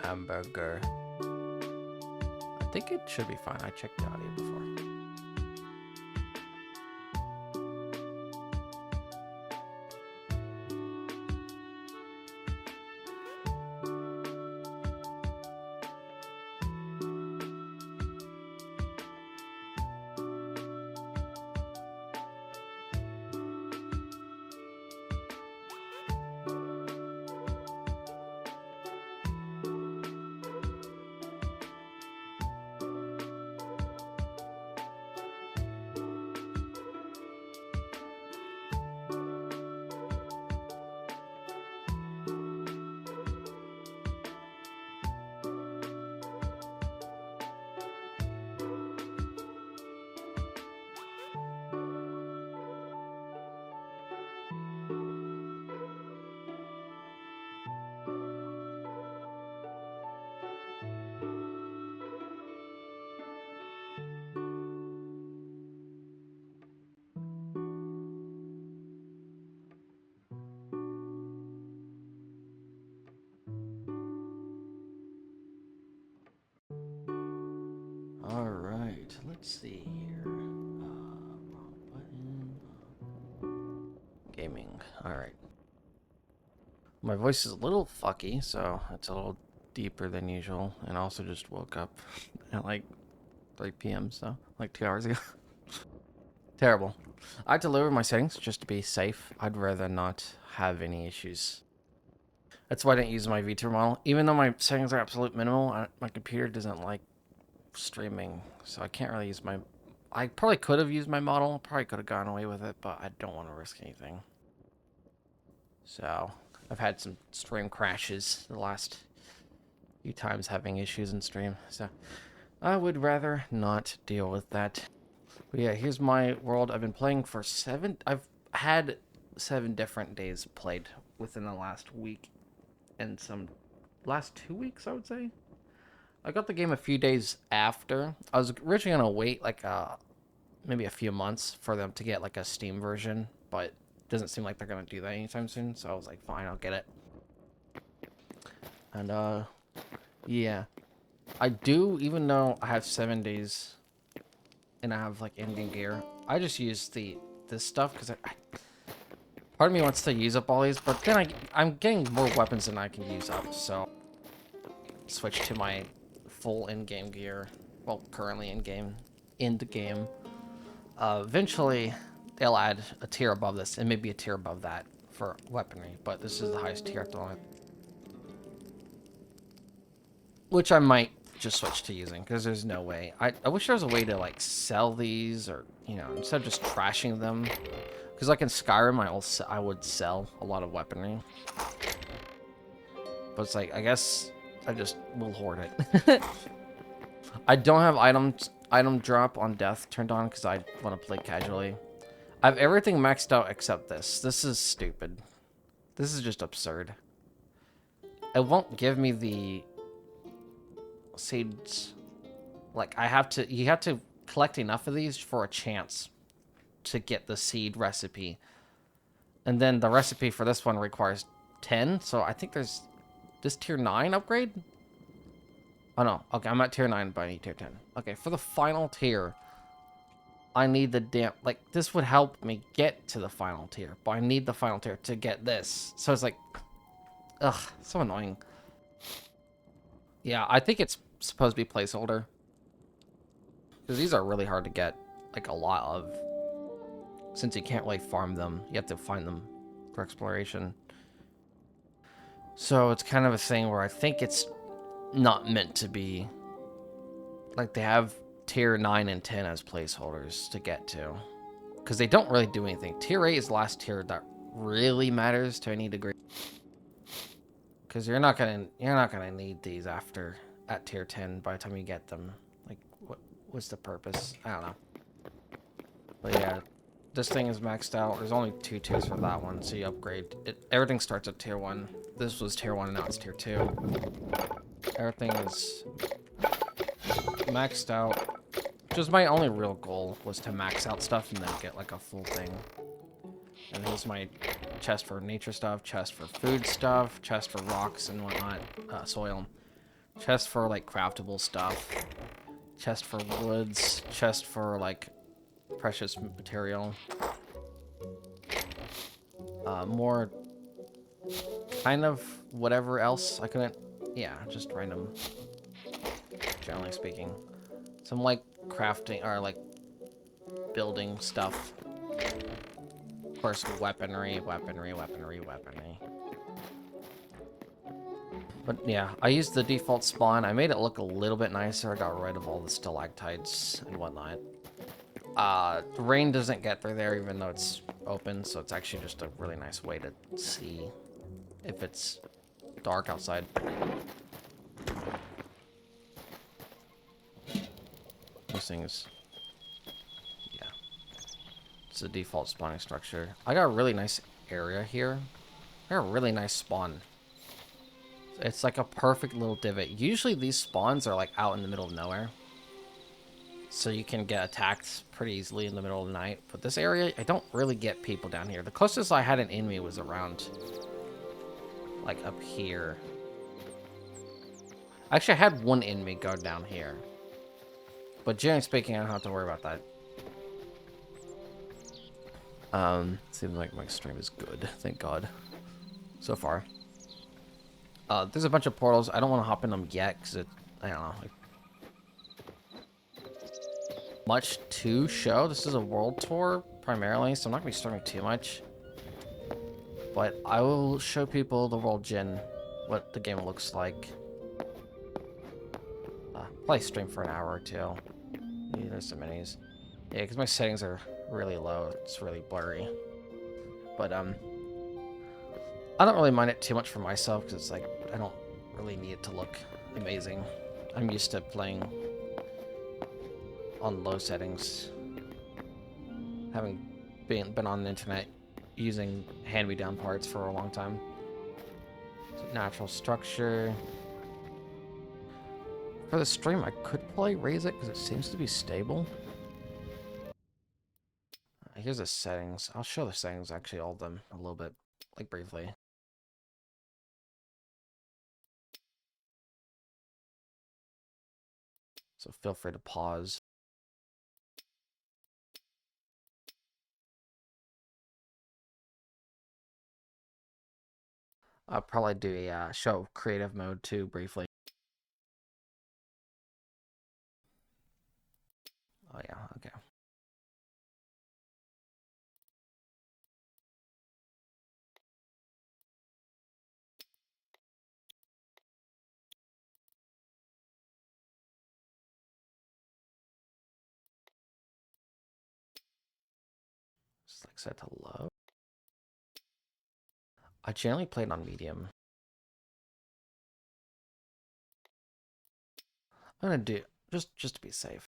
Hamburger. I think it should be fine. I checked the audio before. Alright, let's see here. Wrong button. Gaming. Alright. My voice is a little fucky, so it's a little deeper than usual. And I also just woke up at like 3 p.m., so like 2 hours ago. Terrible. I had to lower my settings just to be safe. I'd rather not have any issues. That's why I didn't use my VTuber model. Even though my settings are absolute minimal, my computer doesn't like streaming, so I can't really use my... I probably could have used my model, probably could have gone away with it, but I don't want to risk anything. So, I've had some stream crashes the last few times having issues in stream, so I would rather not deal with that. But yeah, here's my world. I've been playing for I've had 7 different days played within the last week, and some last 2 weeks, I would say. I got the game a few days after. I was originally gonna wait like maybe a few months for them to get like a Steam version, but it doesn't seem like they're gonna do that anytime soon. So I was like, fine, I'll get it. And yeah, I do. Even though I have 7 days, and I have like ending gear, I just use this stuff because part of me wants to use up all these, but then I'm getting more weapons than I can use up, so switch to my full in-game gear. Well, currently in-game. Eventually, they'll add a tier above this, and maybe a tier above that for weaponry, but this is the highest tier at the moment. Which I might just switch to using, because there's no way. I wish there was a way to, like, sell these, or, you know, instead of just trashing them. Because, like, in Skyrim, I would sell a lot of weaponry. But it's like, I guess I just will hoard it. I don't have item drop on death turned on because I want to play casually. I have everything maxed out except this. This is stupid. This is just absurd. It won't give me the seeds. Like, you have to collect enough of these for a chance to get the seed recipe. And then the recipe for this one requires 10, so I think there's this tier 9 upgrade? Oh no, okay, I'm at tier 9, but I need tier 10. Okay, for the final tier, I need the damn... Like, this would help me get to the final tier, but I need the final tier to get this. So it's like... Ugh, so annoying. Yeah, I think it's supposed to be placeholder. Because these are really hard to get, like, a lot of. Since you can't really farm them, you have to find them for exploration. So it's kind of a thing where I think it's not meant to be. Like, they have tier 9 and 10 as placeholders to get to. Because they don't really do anything. Tier 8 is the last tier that really matters to any degree. Because you're not gonna need these at tier 10 by the time you get them. Like, what's the purpose? I don't know. But yeah, this thing is maxed out. There's only 2 tiers for that one, so you upgrade. Everything starts at tier 1. This was tier 1, and now it's tier 2. Everything is maxed out. Just my only real goal was to max out stuff and then get like a full thing. And here's my chest for nature stuff, chest for food stuff, chest for rocks and whatnot, soil. Chest for, like, craftable stuff. Chest for woods. Chest for, like, precious material. More kind of whatever else I couldn't... Yeah, just random, generally speaking. Some, like, crafting, or, like, building stuff. Of course, weaponry. But yeah, I used the default spawn. I made it look a little bit nicer. I got rid of all the stalactites and whatnot. Rain doesn't get through there even though it's open, so it's actually just a really nice way to see if it's dark outside. Those things, yeah. It's the default spawning structure. I got a really nice area here. I got a really nice spawn. It's like a perfect little divot. Usually these spawns are like out in the middle of nowhere, so you can get attacked pretty easily in the middle of the night. But this area, I don't really get people down here. The closest I had an enemy was around, like, up here. Actually, I had one enemy go down here. But generally speaking, I don't have to worry about that. Seems like my stream is good. Thank God. So far. There's a bunch of portals. I don't want to hop in them yet, because I don't know. Like, much to show. This is a world tour, primarily, so I'm not going to be streaming too much. But I will show people the world gen, what the game looks like. Probably stream for an hour or two. Yeah, there's some minis. Yeah, because my settings are really low. It's really blurry. But, I don't really mind it too much for myself, because it's like, I don't really need it to look amazing. I'm used to playing on low settings. Having been on the internet using hand-me-down parts for a long time. Natural structure. For the stream, I could probably raise it, because it seems to be stable. Here's the settings. I'll show the settings, actually, all of them, a little bit, like, briefly. So feel free to pause. I'll probably do a show creative mode too, briefly. Oh yeah, okay. Just like set to low. I generally play it on medium. I'm gonna do just to be safe.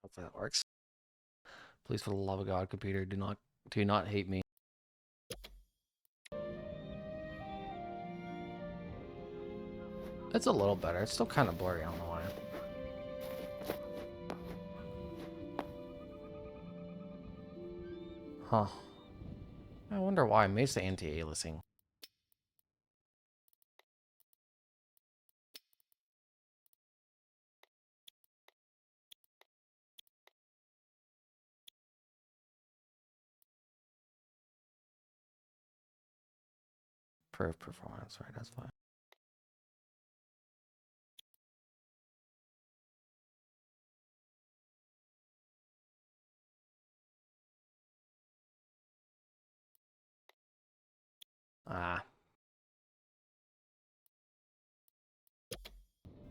Hopefully that works. Please, for the love of God, computer, do not hate me. It's a little better. It's still kind of blurry. I don't know why. Huh. I wonder why. Maybe it's the anti-aliasing. Improve performance, right? That's fine. Ah.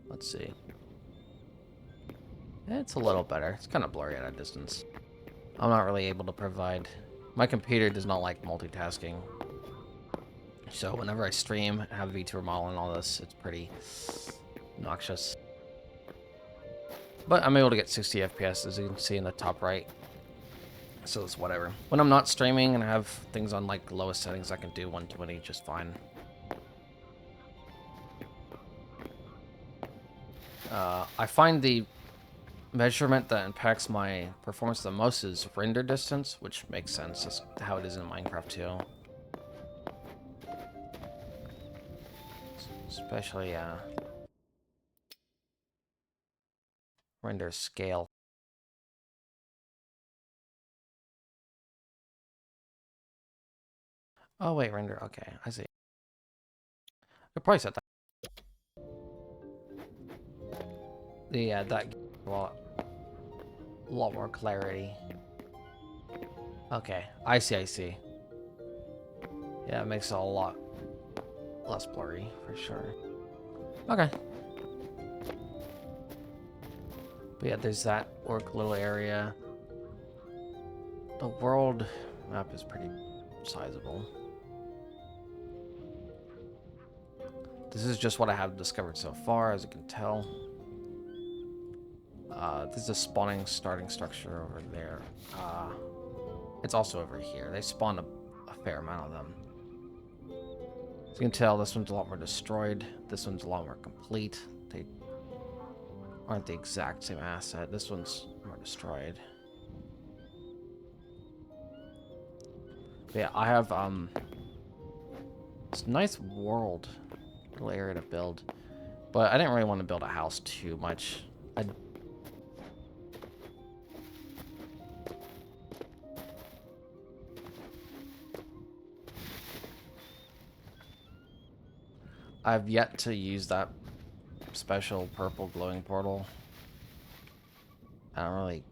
Let's see. It's a little better. It's kind of blurry at a distance. I'm not really able to provide... My computer does not like multitasking. So whenever I stream and have VTuber model and all this, it's pretty noxious. But I'm able to get 60 FPS, as you can see in the top right. So it's whatever. When I'm not streaming and I have things on like lowest settings, I can do 120 just fine. I find the measurement that impacts my performance the most is render distance, which makes sense. That's how it is in Minecraft too. Especially, render scale. Oh, wait, render. Okay, I see. I probably set that. Yeah, that gives a lot more clarity. Okay, I see. Yeah, it makes it a lot less blurry, for sure. Okay. But yeah, there's that orc little area. The world map is pretty sizable. This is just what I have discovered so far, as you can tell. This is a starting structure over there. It's also over here. They spawn a fair amount of them. As you can tell, this one's a lot more destroyed. This one's a lot more complete. They aren't the exact same asset. This one's more destroyed. But yeah, I have it's a nice world, little area to build. But I didn't really want to build a house too much. I've yet to use that special purple glowing portal. I don't really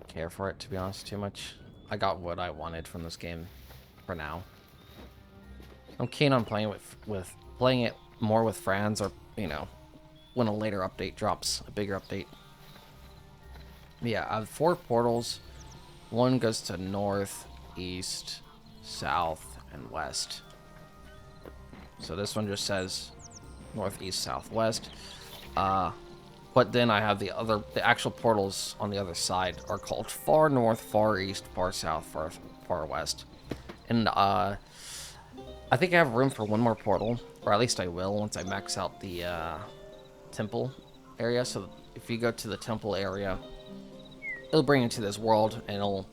care for it, to be honest, too much. I got what I wanted from this game for now. I'm keen on playing playing it more with friends, or you know, when a later update drops, a bigger update. Yeah, I have 4 portals. One goes to north, east, south, and west. So this one just says north, east, south, west. But then I have the actual portals on the other side are called far north, far east, far south, far west. And I think I have room for one more portal, or at least I will once I max out the temple area. So if you go to the temple area, it'll bring you to this world, and it'll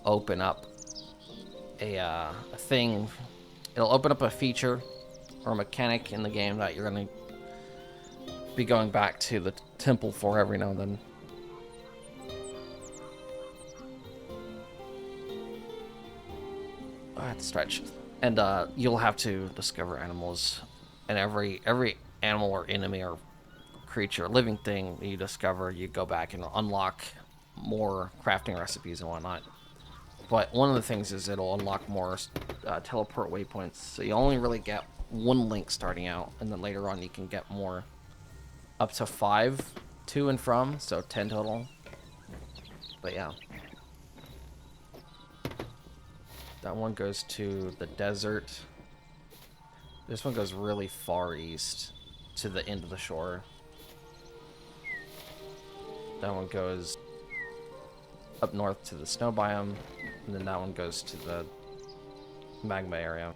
open up a thing. It'll open up a feature or a mechanic in the game that you're going to be going back to the temple for every now and then. I have to stretch. And you'll have to discover animals, and every animal or enemy or creature, living thing you discover, you go back and unlock more crafting recipes and whatnot. But one of the things is it'll unlock more teleport waypoints. So you only really get 1 link starting out, and then later on you can get more, up to 5 to and from, so 10 total. But yeah. That one goes to the desert. This one goes really far east to the end of the shore. That one goes up north to the snow biome, and then that one goes to the magma area.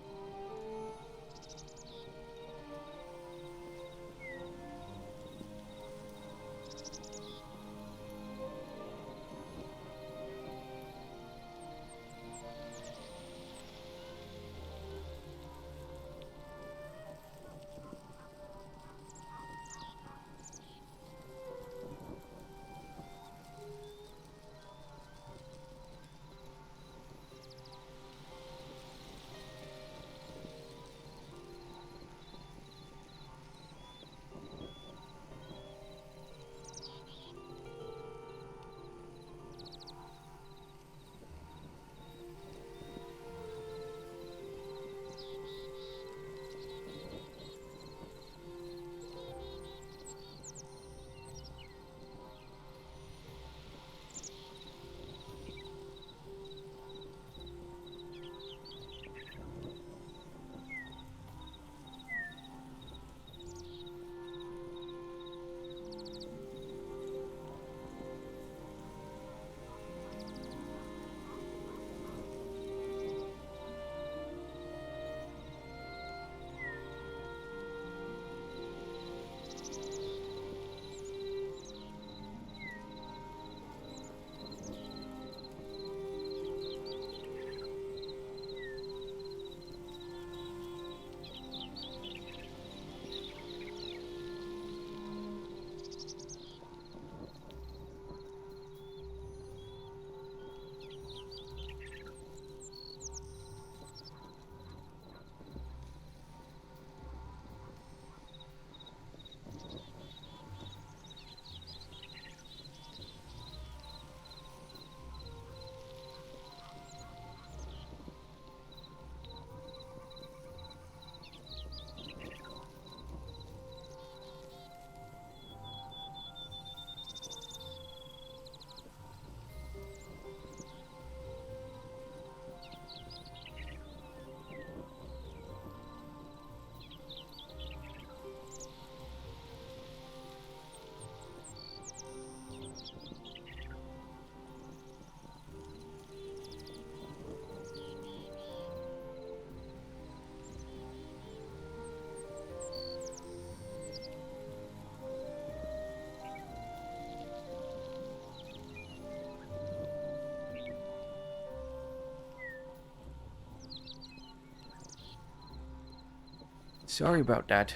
Sorry about that.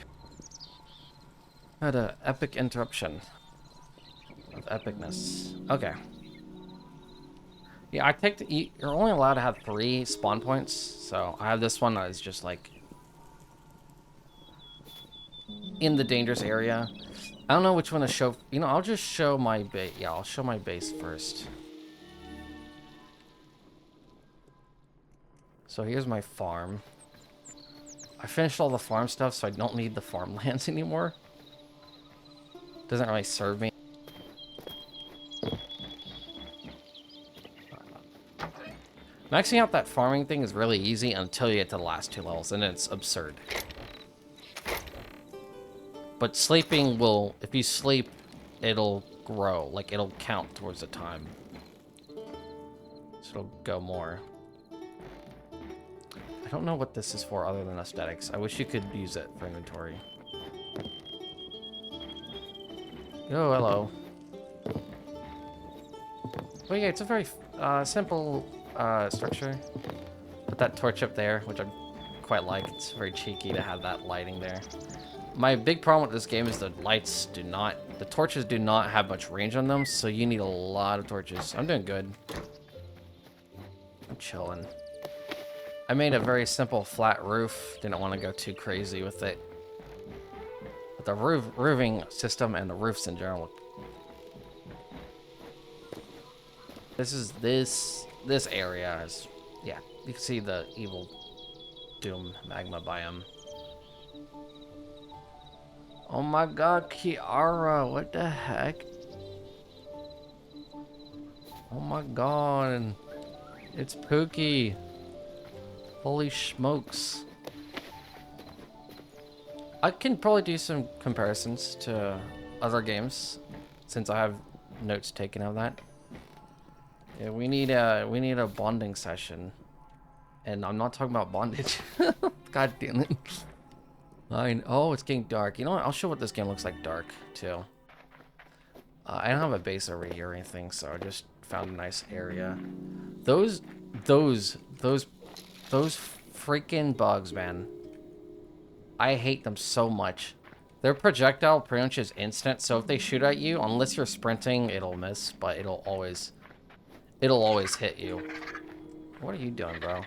Had a epic interruption of epicness. Okay. Yeah, I take the. You're only allowed to have 3 spawn points, so I have this one that is just like in the dangerous area. I don't know which one to show. You know, I'll just show my base. Yeah, I'll show my base first. So here's my farm. I finished all the farm stuff, so I don't need the farmlands anymore. Doesn't really serve me. Maxing out that farming thing is really easy until you get to the last 2 levels, and it's absurd. But sleeping will, if you sleep, it'll grow. Like, it'll count towards the time. So it'll go more. I don't know what this is for other than aesthetics. I wish you could use it for inventory. Oh, hello. But yeah, it's a very simple structure. Put that torch up there, which I quite like. It's very cheeky to have that lighting there. My big problem with this game is the torches do not have much range on them, so you need a lot of torches. I'm doing good. I'm chilling. I made a very simple flat roof. Didn't want to go too crazy with it. But the roofing system and the roofs in general look. This area is, yeah, you can see the evil doom magma biome. Oh my god, Kiara, what the heck? Oh my god, it's Pookie. Holy smokes. I can probably do some comparisons to other games since I have notes taken of that. Yeah, we need a bonding session. And I'm not talking about bondage. God damn it. Oh, it's getting dark. You know what? I'll show what this game looks like dark, too. I don't have a base over here or anything, so I just found a nice area. Those freaking bugs, man. I hate them so much. Their projectile pretty much is instant, so if they shoot at you, unless you're sprinting, it'll miss, but it'll always hit you. What are you doing, bro?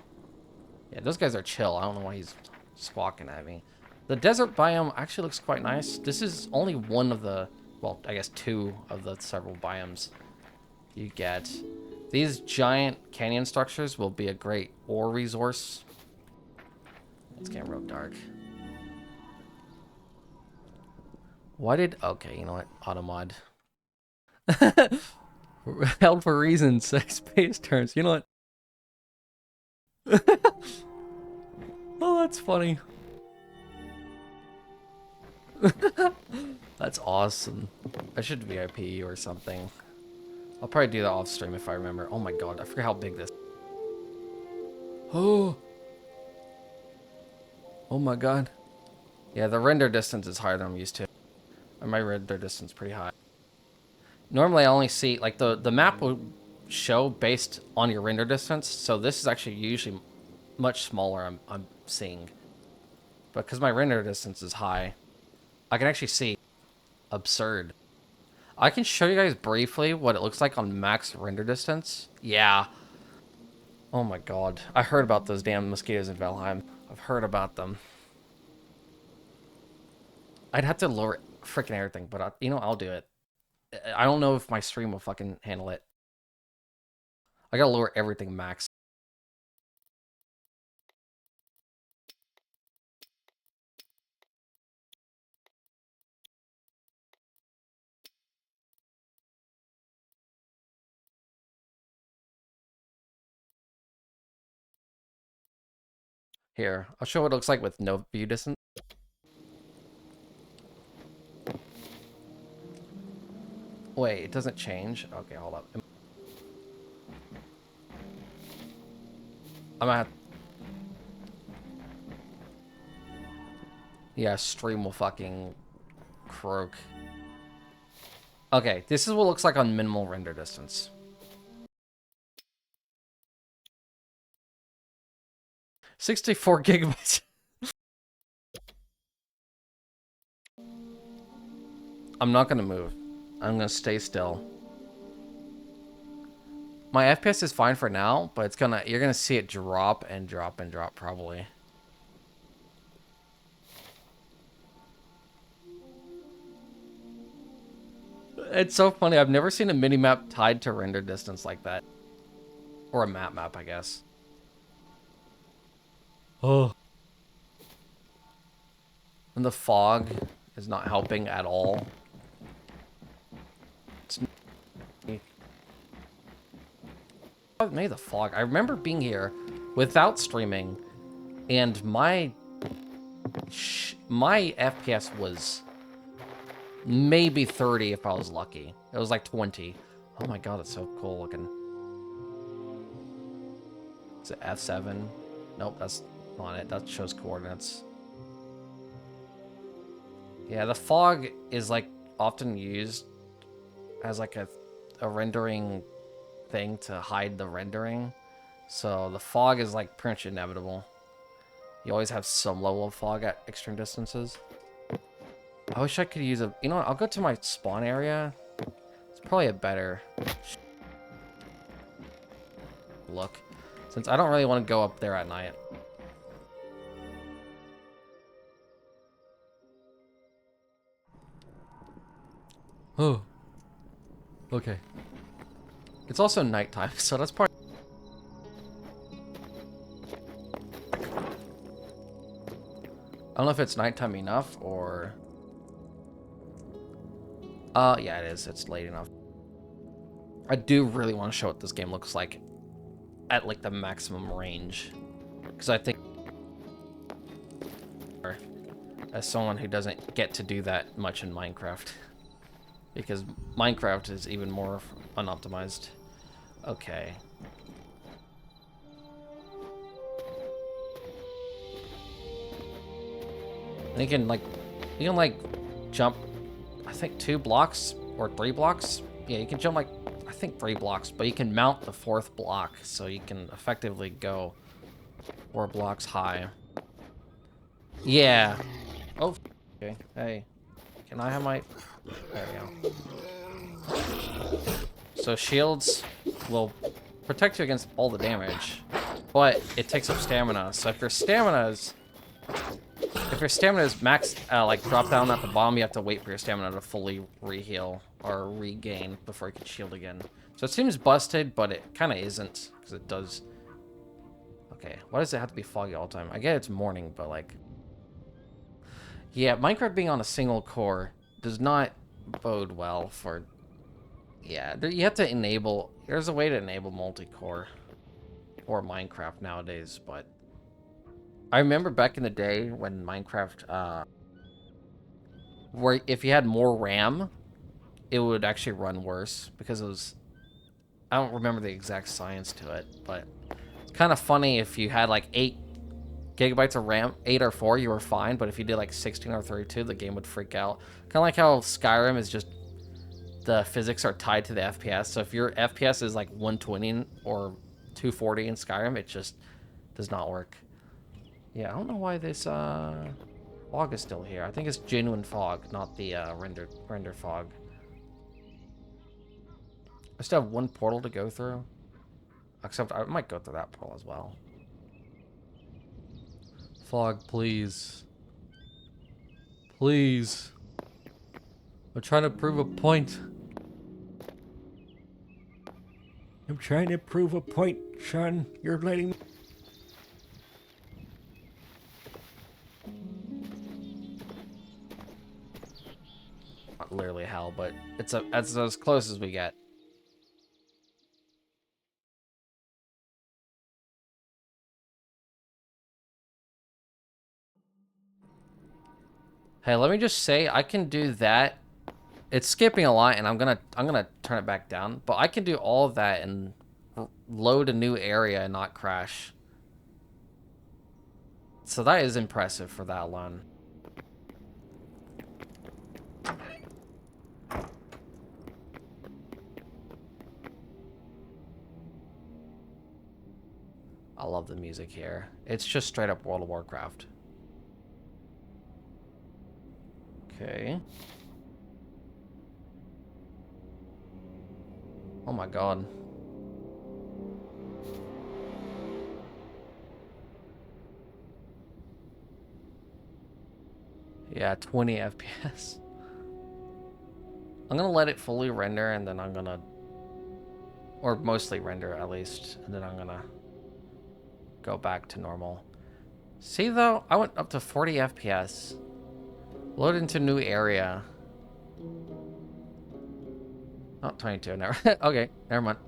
Yeah, those guys are chill. I don't know why he's squawking at me. The desert biome actually looks quite nice. This is only one of the, well, I guess 2 of the several biomes you get. These giant canyon structures will be a great ore resource. It's getting real dark. Why did... Okay, you know what? Automod. Held for reasons. Space turns. You know what? Oh, that's funny. That's awesome. I should VIP or something. I'll probably do that off stream if I remember. Oh my god, I forget how big this... Oh. Oh my god. Yeah, the render distance is higher than I'm used to. And my render distance is pretty high. Normally I only see, like, the map will show based on your render distance, so this is actually usually much smaller I'm seeing. But because my render distance is high, I can actually see. Absurd. I can show you guys briefly what it looks like on max render distance. Yeah. Oh my god. I heard about those damn mosquitoes in Valheim. I've heard about them. I'd have to lower freaking everything, but you know, I'll do it. I don't know if my stream will fucking handle it. I gotta lower everything max. Here, I'll show what it looks like with no view distance. Wait, it doesn't change? Okay, hold up. I'm gonna have... Yeah, stream will fucking croak. Okay, this is what it looks like on minimal render distance. $64 gigabytes. I'm not gonna move. I'm gonna stay still. My FPS is fine for now, but you're gonna see it drop and drop and drop probably. It's so funny. I've never seen a minimap tied to render distance like that. Or a map, I guess. Oh. And the fog is not helping at all. It's maybe the fog. I remember being here without streaming, and my FPS was maybe 30 if I was lucky. It was like 20. Oh my god, it's so cool looking. Is it F7? Nope, that's not it. That shows coordinates. Yeah, the fog is like often used as like a rendering thing to hide the rendering. So the fog is like pretty much inevitable. You always have some level of fog at extreme distances. I wish I could use a... You know what? I'll go to my spawn area. It's probably a better look, since I don't really want to go up there at night. Oh. Okay. It's also nighttime, so that's part. I don't know if it's nighttime enough or... yeah, it is. It's late enough. I do really want to show what this game looks like at, like, the maximum range. Because I think... As someone who doesn't get to do that much in Minecraft. Because Minecraft is even more unoptimized. Okay. And you can like jump, I think 2 blocks or 3 blocks. Yeah, you can jump like, I think 3 blocks, but you can mount the 4th block, so you can effectively go 4 blocks high. Yeah. Oh, okay. Hey, can I have my... There we go. So shields will protect you against all the damage, but it takes up stamina. So if your stamina is maxed, like drop down at the bottom, you have to wait for your stamina to fully re-heal or regain before you can shield again. So it seems busted, but it kind of isn't, because it does. Okay, why does it have to be foggy all the time? I get it's morning, but like, yeah, Minecraft being on a single core does not bode well for. Yeah, you have to enable. There's a way to enable multi-core or Minecraft nowadays, but I remember back in the day when Minecraft, where if you had more RAM, it would actually run worse because it was. I don't remember the exact science to it, but it's kind of funny if you had like 8 gigabytes of RAM, 8 or 4, you were fine, but if you did like 16 or 32, the game would freak out. Kind of like how Skyrim is just. The physics are tied to the FPS, so if your FPS is like 120 or 240 in Skyrim, it just does not work. Yeah, I don't know why this fog is still here. I think it's genuine fog, not the render fog. I still have 1 portal to go through, except I might go through that portal as well. Fog, please. Please. I'm trying to prove a point. I'm trying to prove a point, Sean. You're letting me... Not literally hell, but it's as close as we get. Hey, let me just say, I can do that. It's skipping a lot, and I'm gonna turn it back down. But I can do all of that and load a new area and not crash. So that is impressive for that alone. I love the music here. It's just straight up World of Warcraft. Okay. Oh my god. Yeah, 20 FPS. I'm gonna let it fully render and then I'm gonna, or mostly render at least, and then I'm gonna go back to normal. See though, I went up to 40 FPS. Load into new area. Oh, 22, never. Okay, never mind.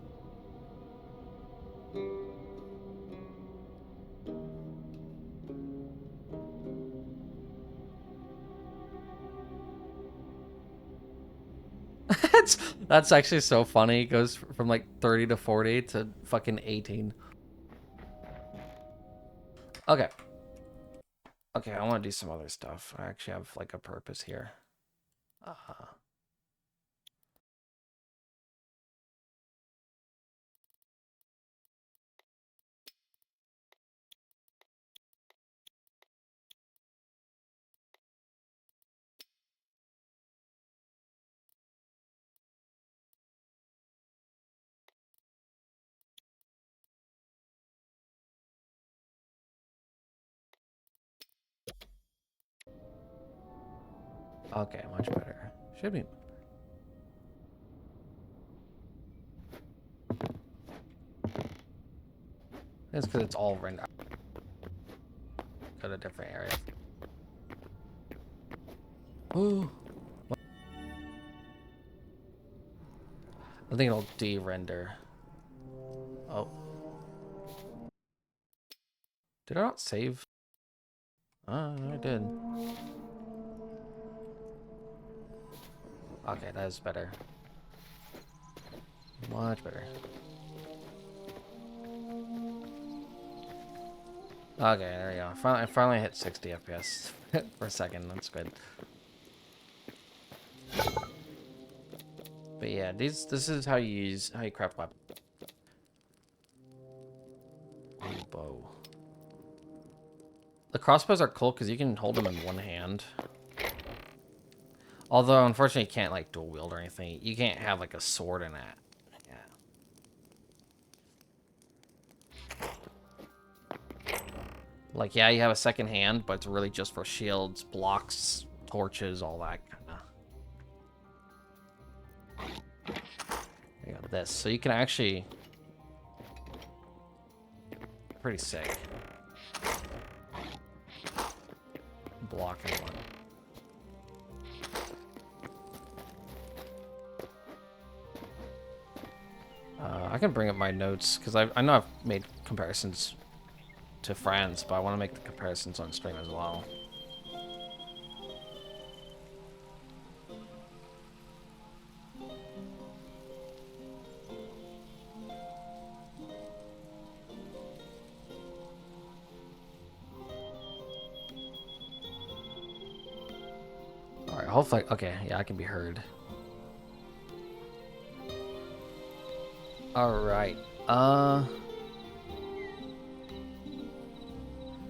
That's actually so funny. It goes from like 30 to 40 to fucking 18. Okay. Okay, I want to do some other stuff. I actually have like a purpose here. Okay, much better. Should be. It's because it's all rendered. Go to different areas. Ooh. I think it'll de-render. Oh. Did I not save? Oh, I did. Okay, that is better. Much better. Okay, there we go. I finally hit 60 FPS for a second. That's good. But yeah, this is how you craft weapons. Bow. The crossbows are cool because you can hold them in one hand. Although, unfortunately, you can't like dual wield or anything. You can't have like a sword in that. Yeah. Like, yeah, you have a second hand, but it's really just for shields, blocks, torches, all that kind of. You got this, so you can actually. Pretty sick. Blocking one. I can bring up my notes because I know I've made comparisons to friends, but I want to make the comparisons on stream as well. All right, hopefully, okay, yeah, I can be heard. All right,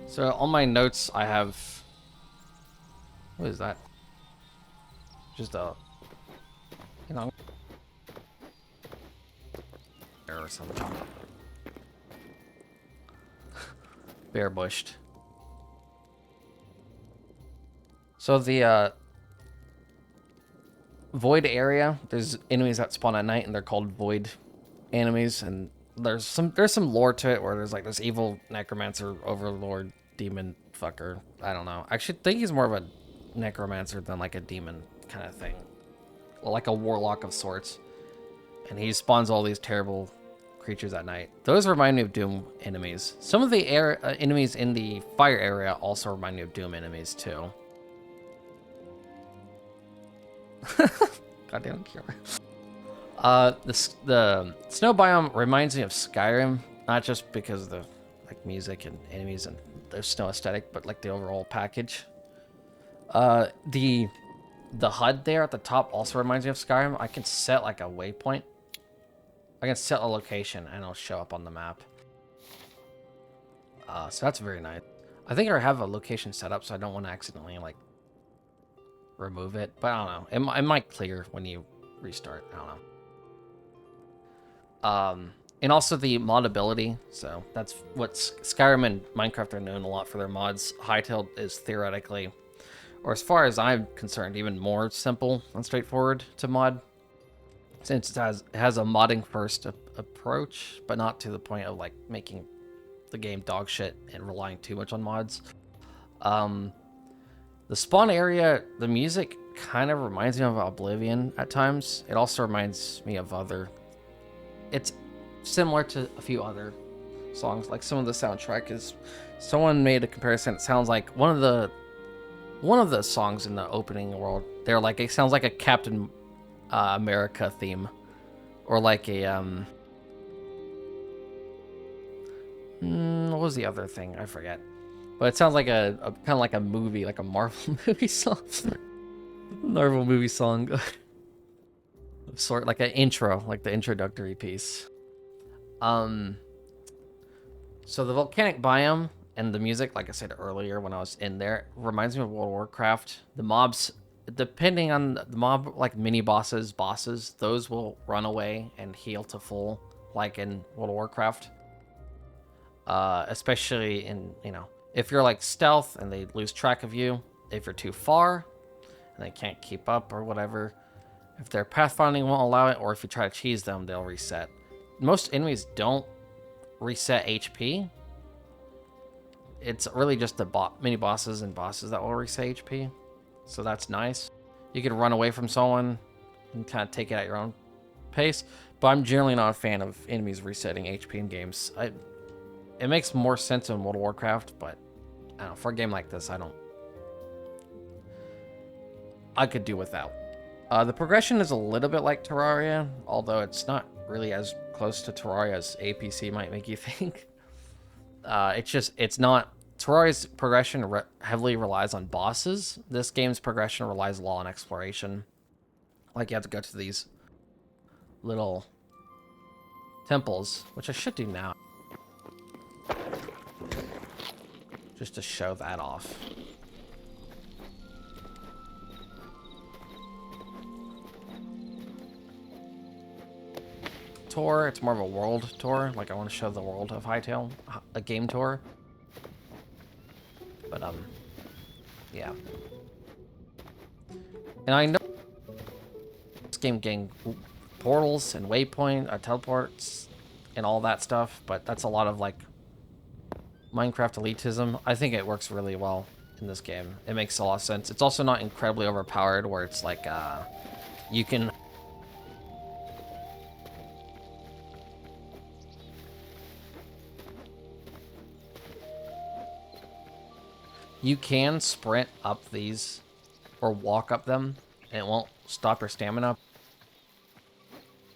so on my notes, I have, what is that? Just a, you know, or something. Bare bushed. So the void area, there's enemies that spawn at night, and they're called void enemies, and there's some lore to it where there's like this evil necromancer overlord demon fucker. I don't know. I actually think he's more of a necromancer than like a demon kind of thing, like a warlock of sorts. And he spawns all these terrible creatures at night. Those remind me of Doom enemies. Some of the enemies in the fire area also remind me of Doom enemies too. Goddamn cure. The snow biome reminds me of Skyrim, not just because of the like music and enemies and the snow aesthetic, but like the overall package. The HUD there at the top also reminds me of Skyrim. I can set like a waypoint. I can set a location and it'll show up on the map. So that's very nice. I think I have a location set up, so I don't want to accidentally like remove it. But I don't know. It might clear when you restart. I don't know. And also the modability. So that's what Skyrim and Minecraft are known a lot for their mods. Hytale is theoretically, or as far as I'm concerned, even more simple and straightforward to mod, since it has a modding first approach, but not to the point of like making the game dog shit and relying too much on mods. The spawn area, the music kind of reminds me of Oblivion at times. It also reminds me of it's similar to a few other songs. Like some of the soundtrack is, someone made a comparison. It sounds like one of the songs in the opening world. They're like, it sounds like a Captain America theme, or like a what was the other thing? I forget. But it sounds like a kind of like a movie, like a Marvel movie song. Marvel movie song. Sort like an intro, like the introductory piece. So the volcanic biome and the music, like I said earlier when I was in there, reminds me of World of Warcraft. The mobs, depending on the mob, like mini bosses, those will run away and heal to full, like in World of Warcraft. Especially in, if you're like stealth and they lose track of you, if you're too far and they can't keep up or whatever, if their pathfinding won't allow it, or if you try to cheese them, they'll reset. Most enemies don't reset HP. It's really just the mini bosses and bosses that will reset HP. So that's nice. You can run away from someone and kind of take it at your own pace. But I'm generally not a fan of enemies resetting HP in games. It makes more sense in World of Warcraft, but I don't know, for a game like this, I could do without. The progression is a little bit like Terraria, although it's not really as close to Terraria as APC might make you think. It's not. Terraria's progression heavily relies on bosses. This game's progression relies a lot on exploration. Like you have to go to these little temples, which I should do now. Just to show that off. Tour, it's more of a world tour. Like I want to show the world of Hytale, a game tour. But yeah. And I know this game getting portals and waypoint, teleports, and all that stuff, but that's a lot of like Minecraft elitism. I think it works really well in this game. It makes a lot of sense. It's also not incredibly overpowered, where it's like you can. You can sprint up these or walk up them, and it won't stop your stamina.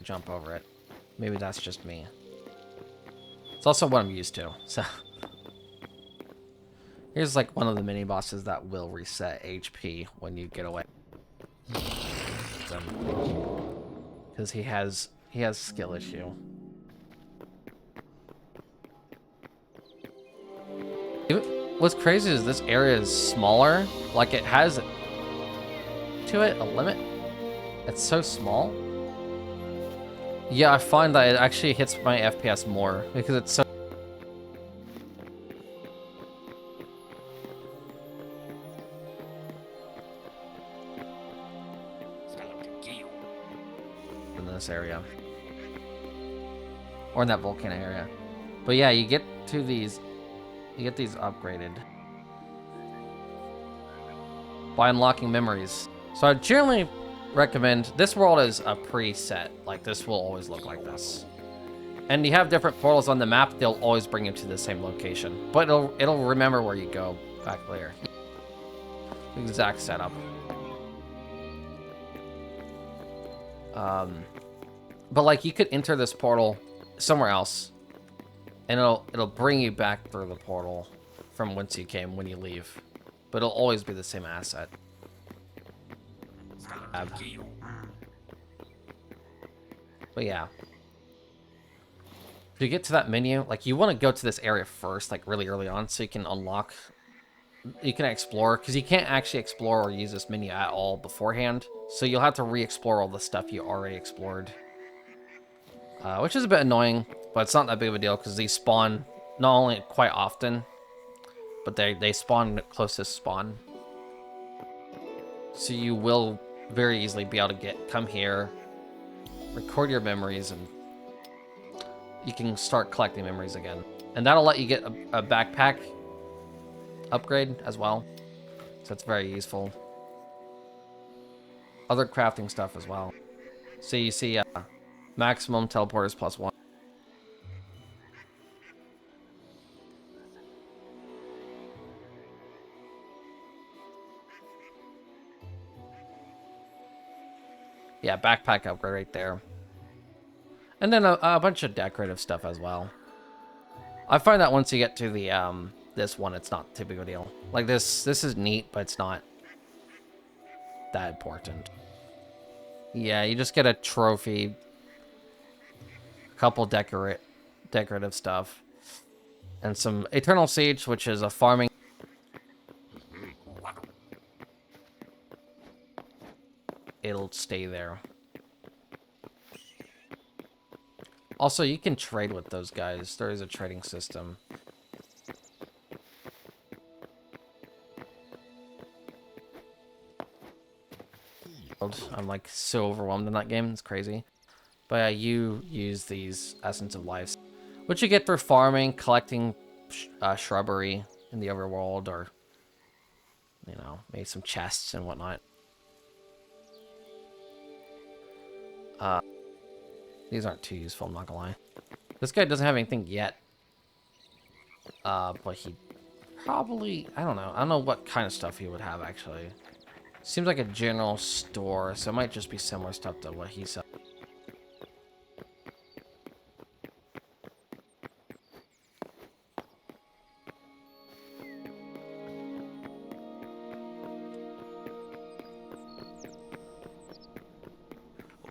Jump over it. Maybe that's just me. It's also what I'm used to, so. Here's like one of the mini bosses that will reset HP when you get away. Because he has skill issue. What's crazy is this area is smaller. Like it has to it a limit. It's so small. Yeah, I find that it actually hits my FPS more because it's so. In this area. Or in that volcano area. But yeah, you get to these. You get these upgraded by unlocking memories. So I generally recommend, this world is a preset. Like this will always look like this. And you have different portals on the map, they'll always bring you to the same location. But it'll remember where you go back there. Exact setup. But like you could enter this portal somewhere else. And it'll bring you back through the portal from whence you came when you leave. But it'll always be the same asset. But yeah. If you get to that menu, like you want to go to this area first, like really early on, so you can unlock, you can explore, because you can't actually explore or use this menu at all beforehand. So you'll have to re-explore all the stuff you already explored. which is a bit annoying, but it's not that big of a deal because these spawn not only quite often, but they spawn close to spawn. So you will very easily be able to come here, record your memories, and you can start collecting memories again. And that'll let you get a backpack upgrade as well. So it's very useful. Other crafting stuff as well. So you see maximum teleporters +1. Yeah, backpack upgrade right there. And then a bunch of decorative stuff as well. I find that once you get to the this one, it's not too big of a deal. Like this is neat, but it's not that important. Yeah, you just get a trophy, a couple decorative stuff, and some Eternal Siege, which is a farming. It'll stay there. Also, you can trade with those guys. There is a trading system. I'm like so overwhelmed in that game. It's crazy. But you use these Essence of Life, which you get for farming, collecting shrubbery in the overworld, or, you know, maybe some chests and whatnot. These aren't too useful, I'm not gonna lie. This guy doesn't have anything yet. But he probably, I don't know what kind of stuff he would have, actually. Seems like a general store, so it might just be similar stuff to what he said.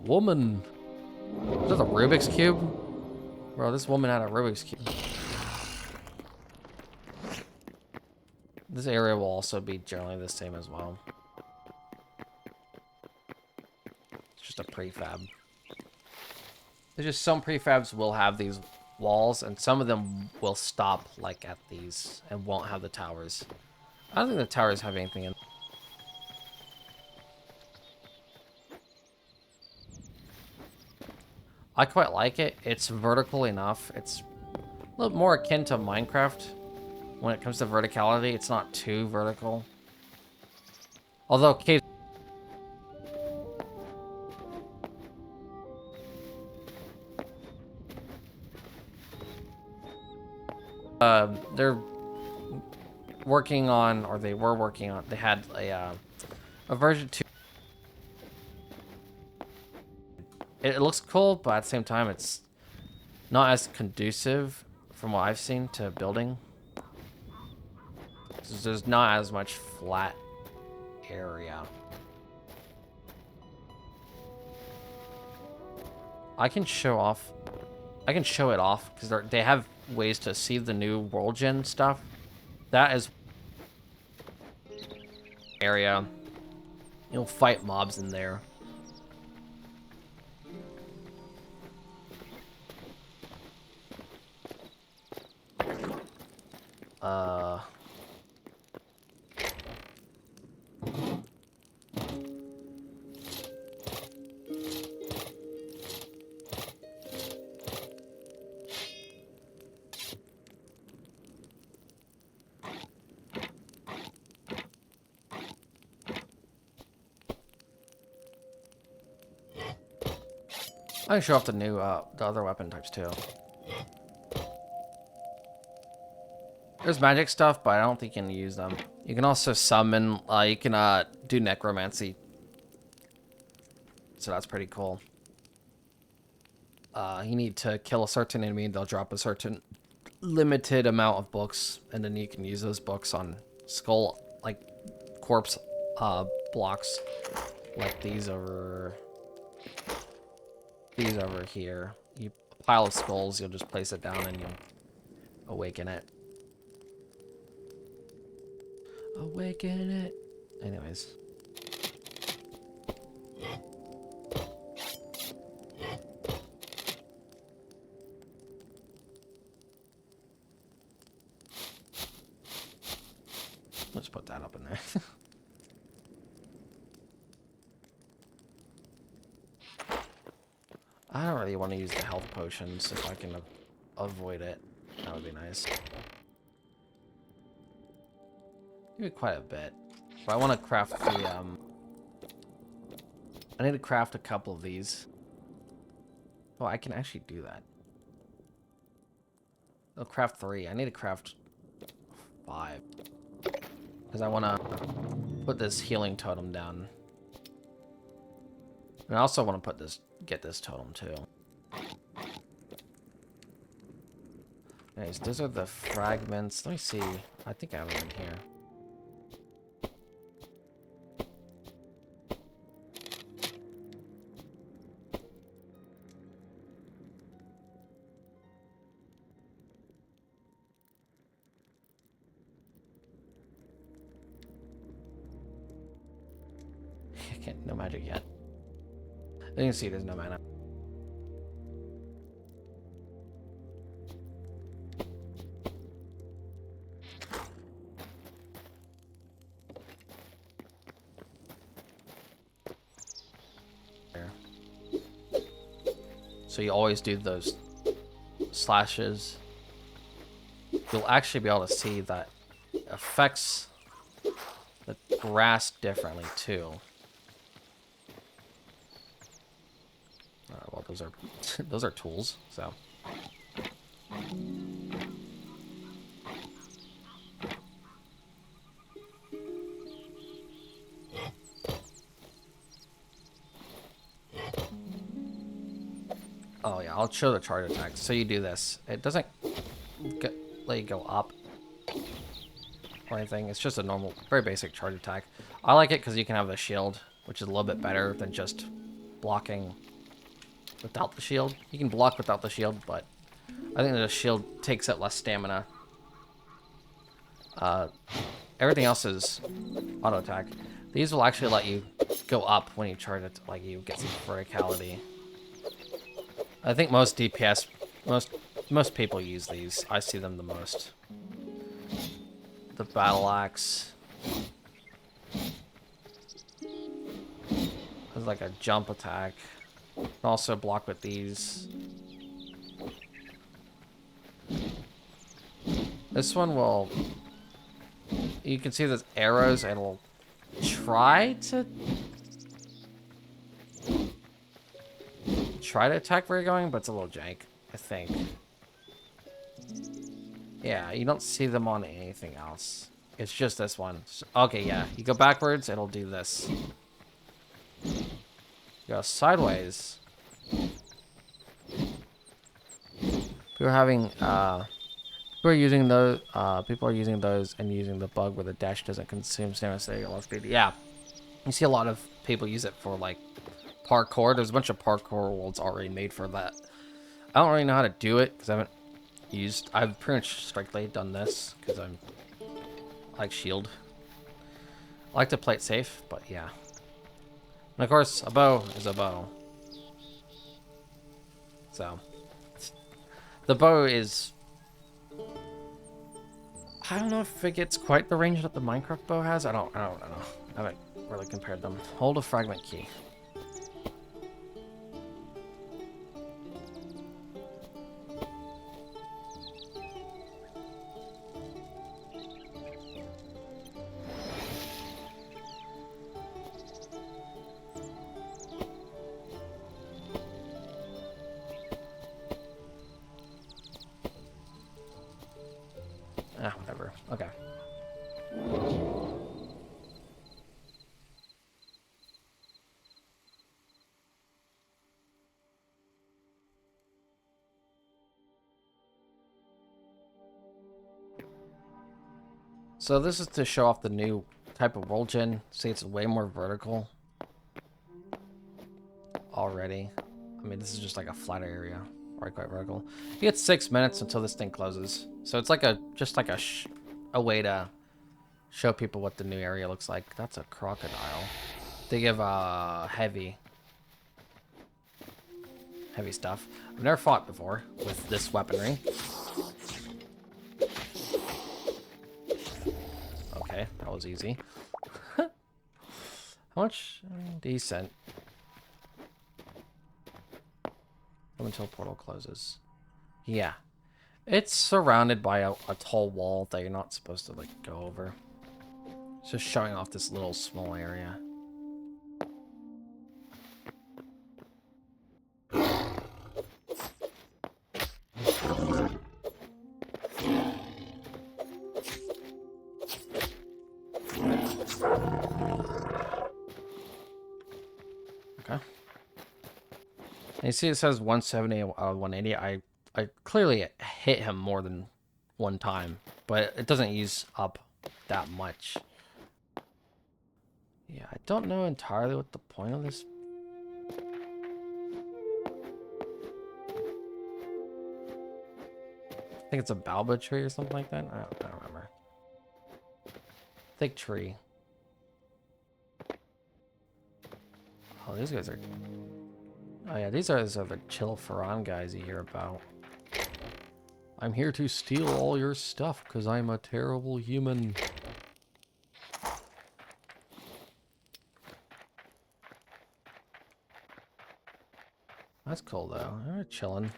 Woman. Is that a Rubik's Cube? Bro, this woman had a Rubik's Cube. This area will also be generally the same as well. It's just a prefab. There's just some prefabs will have these walls, and some of them will stop like at these and won't have the towers. I don't think the towers have anything in. I quite like it. It's vertical enough. It's a little more akin to Minecraft when it comes to verticality. It's not too vertical. Although caves. They're working on, or they were working on, they had a version 2. It looks cool, but at the same time, it's not as conducive, from what I've seen, to building. There's not as much flat area. I can show it off, because they have ways to see the new world gen stuff. That is area. You'll fight mobs in there. I can show off the new, the other weapon types too. There's magic stuff, but I don't think you can use them. You can also summon, you can, do necromancy. So that's pretty cool. You need to kill a certain enemy, and they'll drop a certain limited amount of books, and then you can use those books on skull, like, corpse, blocks, like these over here. You pile of skulls, you'll just place it down and you'll awaken it. Awaken it. Anyways. I don't really want to use the health potions if I can avoid it. That would be nice. Maybe quite a bit. But I want to craft the, I need to craft a couple of these. Oh, I can actually do that. I'll craft 3. I need to craft 5. Because I want to put this healing totem down. And I also want to get this totem too. Nice, those are the fragments. Let me see. I think I have them in here. No magic yet. You can see there's no mana. There. So you always do those slashes. You'll actually be able to see that it affects the grass differently too. Well, those are those are tools. So. Oh yeah, I'll show the charge attack. So you do this. It doesn't let you go up or anything. It's just a normal, very basic charge attack. I like it because you can have the shield, which is a little bit better than just blocking without the shield. You can block without the shield, but I think the shield takes up less stamina. Everything else is auto attack. These will actually let you go up when you charge it, like you get some verticality. I think most DPS, most people use these. I see them the most. The battle axe. It's like a jump attack. Also block with these. This one will... You can see there's arrows, and it'll try to attack where you're going, but it's a little jank, I think. Yeah, you don't see them on anything else. It's just this one. Okay, yeah. You go backwards, it'll do this. You go sideways. People are using those. People are using those and using the bug where the dash doesn't consume stamina, so you get less speed. Yeah, you see a lot of people use it for like parkour. There's a bunch of parkour worlds already made for that. I don't really know how to do it because I haven't used. I've pretty much strictly done this because I like shield. I like to play it safe, but yeah. And of course, a bow is a bow. So the bow is. I don't know if it gets quite the range that the Minecraft bow has. I don't know. I haven't really compared them. Hold a fragment key. Whatever. Okay. So this is to show off the new type of world gen. See, it's way more vertical already. I mean, this is just like a flatter area, right? Quite vertical. You get 6 minutes until this thing closes. So it's like a way to show people what the new area looks like. That's a crocodile. They give heavy stuff. I've never fought before with this weaponry. Okay, that was easy. How much? Decent. Until portal closes. Yeah. It's surrounded by a tall wall that you're not supposed to, like, go over. It's just showing off this little small area. Okay. And you see it says 170, 180. I clearly hit him more than one time, but it doesn't use up that much. Yeah, I don't know entirely what the point of this. I think it's a baobab tree or something like that. I don't remember. Thick tree. Oh, these guys are... Oh yeah, these are the chill Faran guys you hear about. I'm here to steal all your stuff because I'm a terrible human. That's cool though. They're chilling.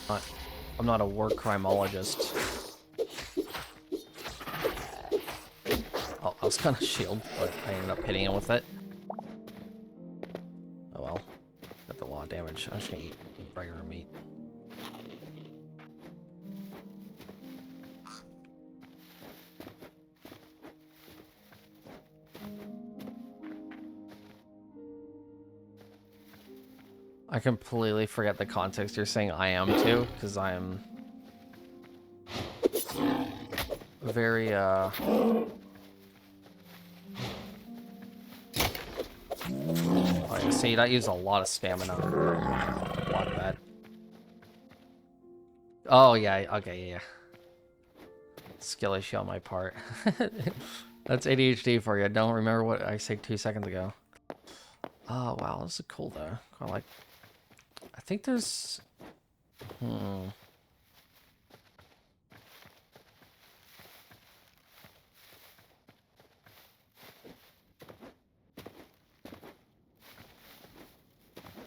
I'm not a war crimeologist. Oh, I was gonna shield, but I ended up hitting him with it. Oh well. Got a lot of damage. I'm just gonna eat regular meat. I completely forget the context you're saying I am too, because I am very, oh, yeah, see, that used a lot of stamina. A lot of that. Oh, yeah, okay, yeah. Skill issue on my part. That's ADHD for you. I don't remember what I said 2 seconds ago. Oh, wow, this is cool, though. I like... I think there's...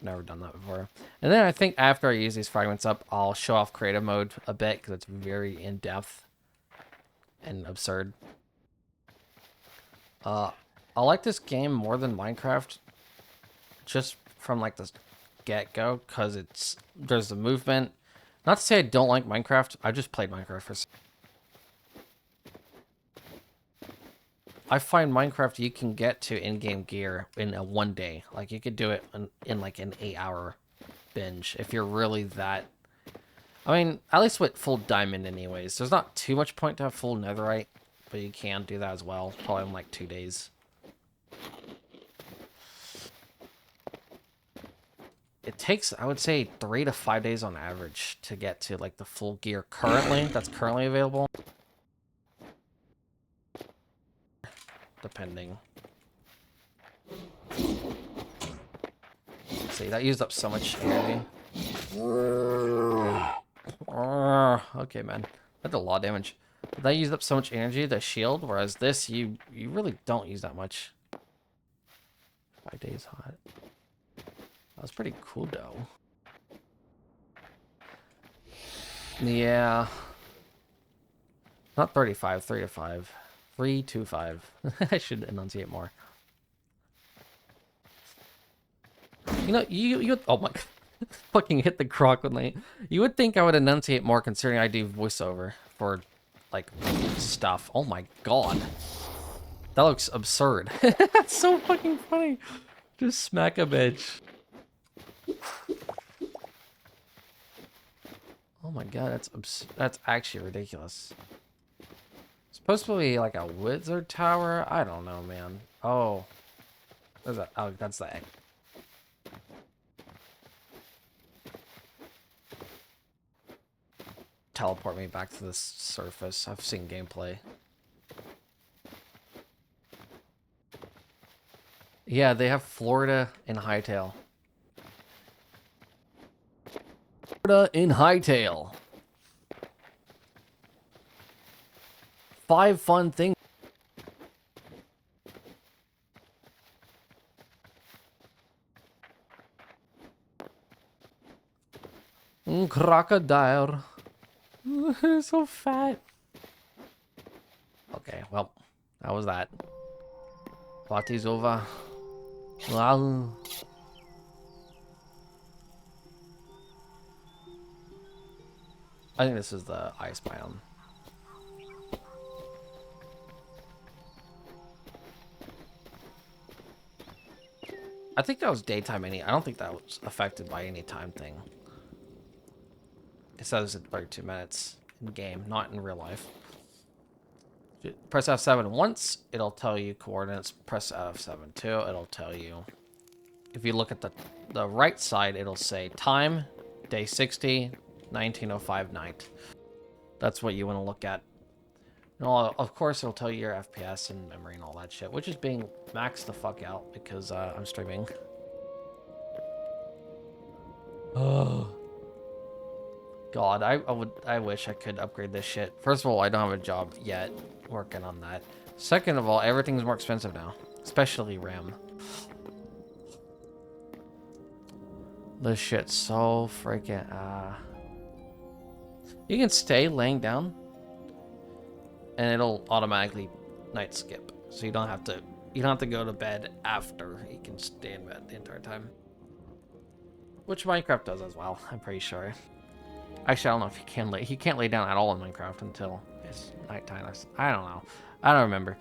Never done that before. And then I think after I use these fragments up, I'll show off creative mode a bit, because it's very in-depth and absurd. I like this game more than Minecraft, just from like the get-go, because there's the movement. Not to say I don't like Minecraft, I just played Minecraft for... I find Minecraft you can get to in-game gear in a 1 day. Like, you could do it in like an 8-hour binge if you're really that... I mean, at least with full diamond anyways. There's not too much point to have full netherite, but you can do that as well. Probably in like 2 days. It takes, I would say, 3 to 5 days on average to get to like the full gear that's currently available. Depending. See, that used up so much energy. Okay, man. That's a lot of damage. That used up so much energy, the shield, whereas this, you really don't use that much. 5 days hot. That was pretty cool, though. Yeah. Not 35, 3 to 5. 3 to 5. I should enunciate more. You know, you oh my, fucking hit the croc with my... You would think I would enunciate more considering I do voiceover for, like, stuff. Oh my god. That looks absurd. That's so fucking funny. Just smack a bitch. Oh my god, that's actually ridiculous. Supposed to be like a wizard tower? I don't know, man. Oh. What's that? Oh, that's the egg. Teleport me back to the surface. I've seen gameplay. Yeah, they have Florida in Hytale. Florida in Hytale. 5 fun things. Crocodile. So fat. Okay, well, that was that. Party's over. Wow. I think this is the ice biome. I think that was daytime I don't think that was affected by any time thing. It says it's 32 minutes in game, not in real life. Press F7 once, it'll tell you coordinates. Press F7 too, it'll tell you. If you look at the right side, it'll say time, day 60, 1905 night. That's what you want to look at. And of course, it'll tell you your FPS and memory and all that shit, which is being maxed the fuck out because I'm streaming. Oh. God, I wish I could upgrade this shit. First of all, I don't have a job yet working on that. Second of all, everything's more expensive now, especially RAM. This shit's so freaking you can stay laying down and it'll automatically night skip. So you don't have to go to bed after. You can stay in bed the entire time. Which Minecraft does as well, I'm pretty sure. Actually, I don't know if he can't lay down at all in Minecraft until it's nighttime. I don't know. I don't remember.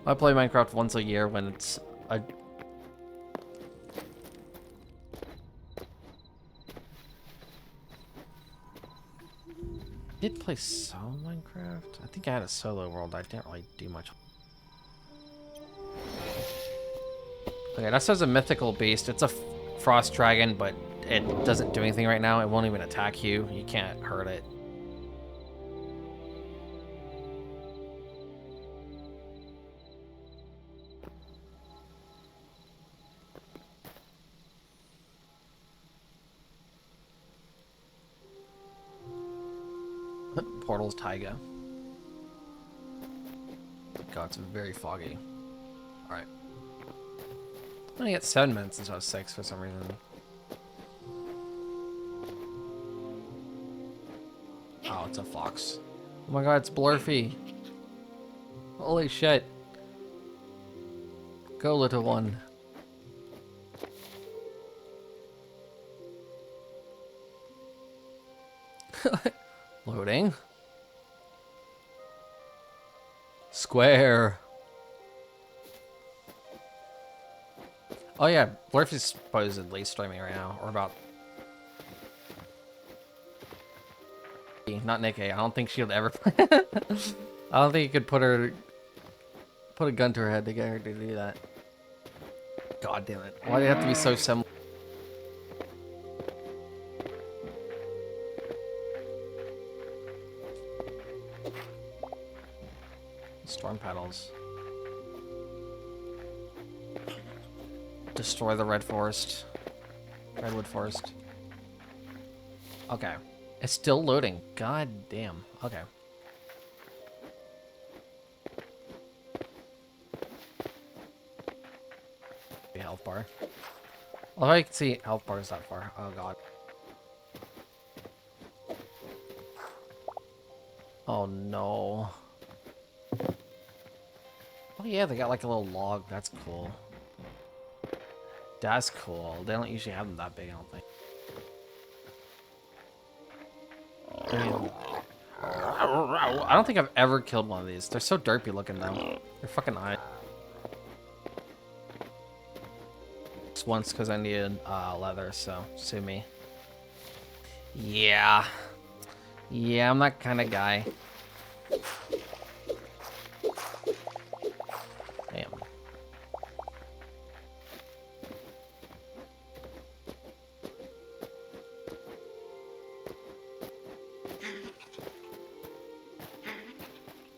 I play Minecraft once a year when it's a... did play solo Minecraft? I think I had a solo world. I didn't really do much. Okay, that says a mythical beast. It's a frost dragon, but it doesn't do anything right now. It won't even attack you. You can't hurt it. Portal's taiga. God, it's very foggy. Alright. I only get 7 minutes instead of 6 for some reason. Oh, it's a fox. Oh my god, it's Blurfy. Holy shit. Go, little one. Loading. Square. Oh yeah, Blurfy's supposedly streaming right now, or about... Not Nikki. I don't think she'll ever play. I don't think you could put a gun to her head to get her to do that. God damn it. Why do you have to be so similar? Storm petals. Destroy the red forest. Redwood forest. Okay. It's still loading. God damn. Okay. Health bar. Oh, I can see health bars that far. Oh god. Oh no. Oh yeah, they got like a little log. That's cool. That's cool. They don't usually have them that big, I don't think. I don't think I've ever killed one of these. They're so derpy looking though. They're fucking eye. Just once because I needed leather, so sue me. Yeah. Yeah, I'm that kind of guy. Damn.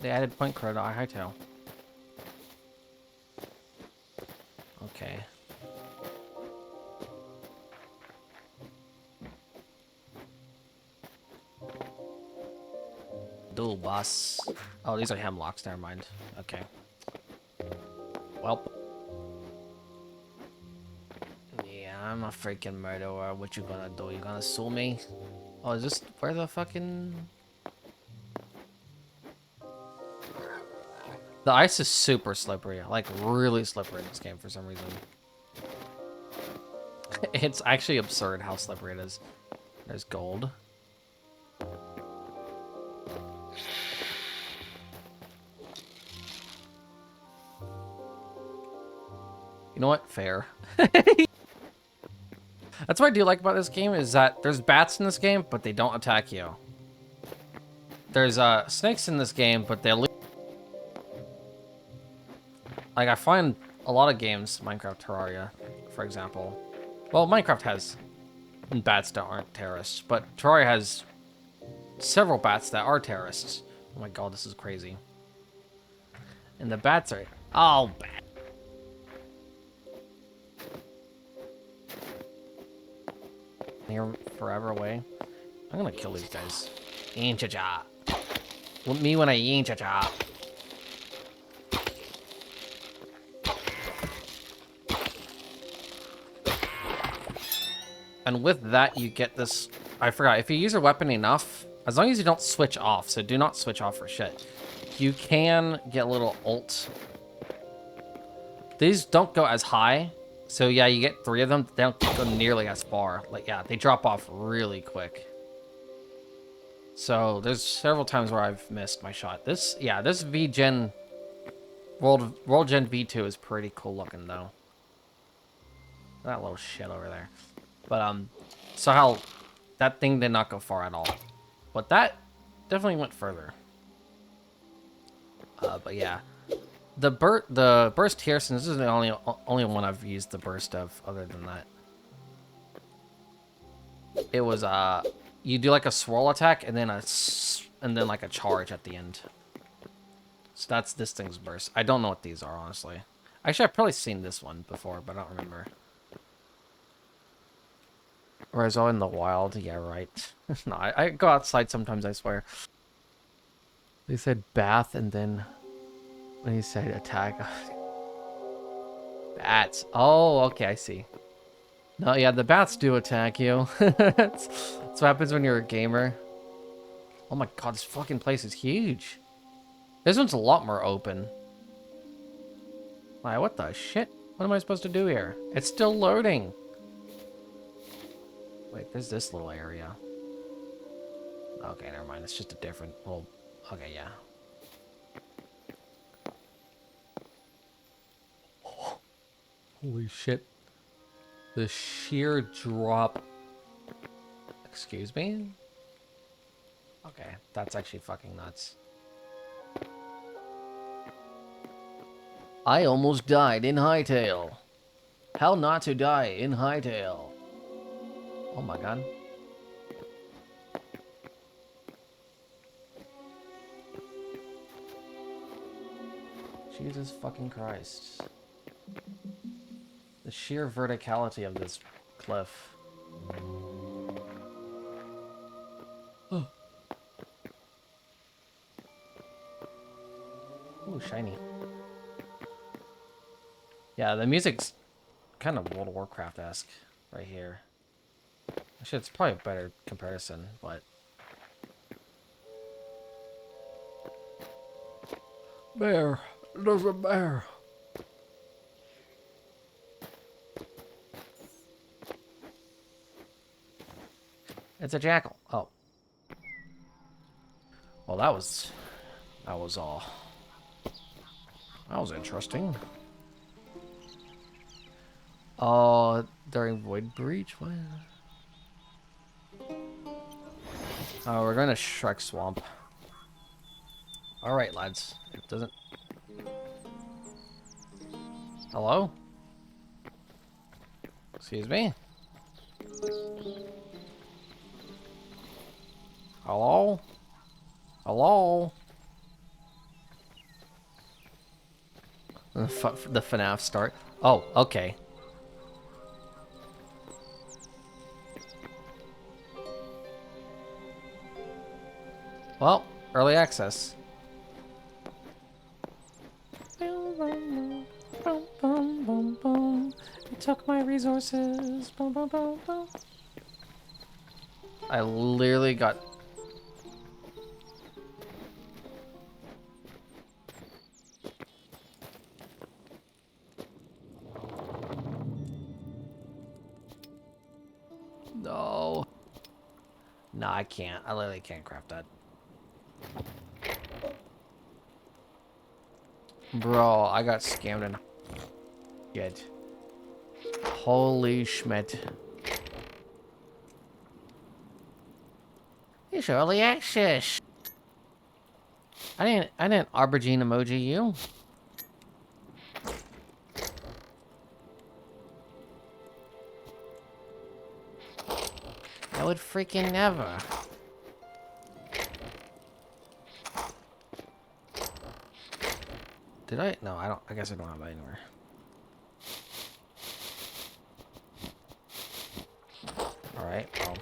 They added point crow to Hytale. Okay. Dual boss. Oh, these are hemlocks, never mind. Okay. Well. Yeah. I'm a freaking murderer. What you gonna do? You gonna sue me? Oh, is this where the fucking... The ice is super slippery. Like, really slippery in this game for some reason. It's actually absurd how slippery it is. There's gold. You know what? Fair. That's what I do like about this game, is that there's bats in this game, but they don't attack you. There's snakes in this game, but they'll... Like, I find a lot of games, Minecraft, Terraria, for example. Well, Minecraft has bats that aren't terrorists, but Terraria has several bats that are terrorists. Oh my god, this is crazy. And the bats are... Oh, bat. You're forever away. I'm gonna kill these guys. Yin-cha-cha. Me when I yin-cha-cha. And with that, you get this... I forgot, if you use your weapon enough, as long as you don't switch off, so do not switch off for shit, you can get a little ult. These don't go as high, so yeah, you get 3 of them, they don't go nearly as far. Like, yeah, they drop off really quick. So, there's several times where I've missed my shot. This, yeah, this V-Gen... World Gen V2 is pretty cool looking, though. That little shit over there. But, so how... That thing did not go far at all. But that definitely went further. But yeah. The burst here, since this is the only one I've used the burst of, other than that. It was, you do like a swirl attack, and then like a charge at the end. So that's this thing's burst. I don't know what these are, honestly. Actually, I've probably seen this one before, but I don't remember. Whereas all in the wild, yeah, right. No, I go outside sometimes, I swear. They said bath, and then when he said attack. Bats. Oh, okay, I see. No, yeah, the bats do attack you. That's what happens when you're a gamer. Oh my god, this fucking place is huge. This one's a lot more open. Why, what the shit? What am I supposed to do here? It's still loading. Wait, there's this little area. Okay, never mind. It's just a different... Well, okay, yeah. Oh, holy shit. The sheer drop... Excuse me? Okay, that's actually fucking nuts. I almost died in Hytale. How not to die in Hytale. Oh my god. Jesus fucking Christ. The sheer verticality of this cliff. Oh. Ooh, shiny. Yeah, the music's kind of World of Warcraft-esque right here. Actually, it's probably a better comparison, but... Bear! There's a bear! It's a jackal. Oh. Well, that was all. That was interesting. Oh, during Void Breach? What? Oh, we're going to Shrek Swamp. Alright, lads. It doesn't... Hello? Excuse me? Hello? Hello? The FNAF start. Oh, okay. Well, early access. took my resources. Boom, boom, boom, boom. I literally got... No. No, I can't. I literally can't craft that. Bro, I got scammed and shit. Holy schmidt. It's early access. I didn't aubergine emoji you. I would freaking never. Did I? No, I don't. I guess I don't have it anywhere. All right. Well.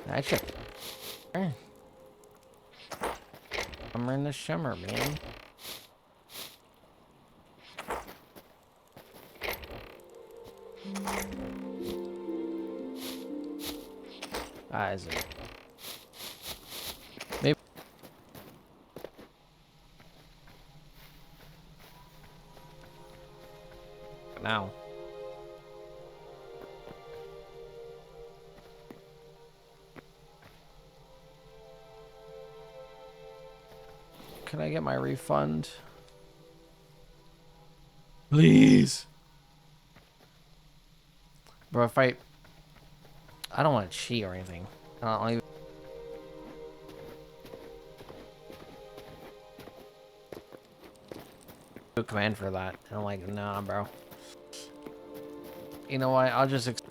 I should. I'm in the shimmer, man. Ah, is it? Maybe. Now. Can I get my refund? Please. Bro, if I don't want to cheat or anything. I don't even... do a command for that. And I'm like, nah, bro. You know what? I'll just...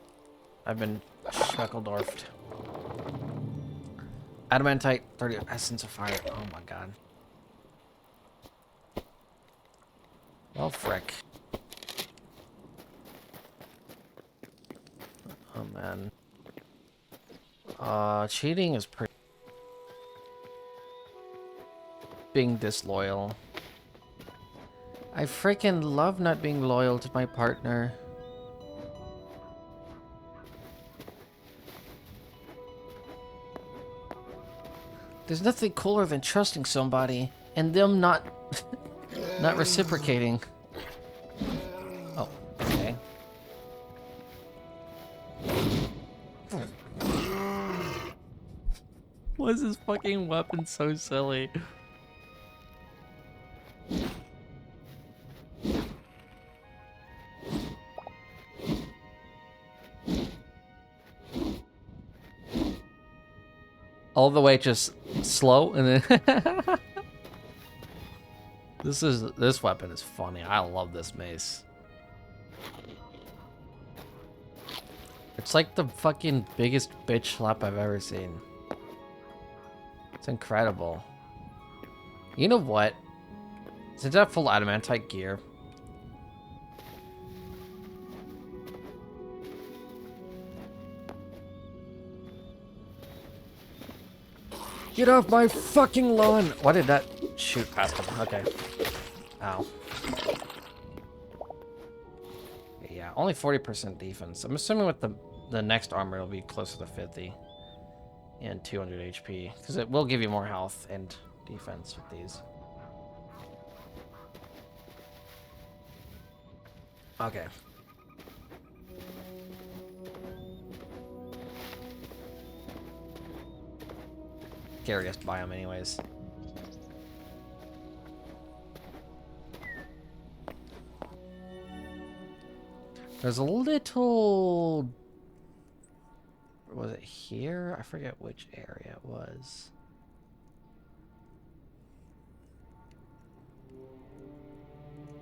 I've been Schmeckledorfed. Adamantite, 30 Essence of Fire. Oh my god. Well, frick. Oh man. Cheating is pretty... being disloyal. I freaking love not being loyal to my partner. There's nothing cooler than trusting somebody and them not not reciprocating. Oh, okay. Why is this fucking weapon so silly? All the way just slow and then this weapon is funny. I love this mace. It's like the fucking biggest bitch slap I've ever seen. It's incredible. You know what? Since I have full adamantite gear, get off my fucking lawn! Why did that shoot past him? Okay. Ow. Yeah, only 40% defense. I'm assuming with the next armor it'll be closer to 50 and 200 HP because it will give you more health and defense with these. Okay. Scariest biome anyways. There's a little... was it here? I forget which area it was.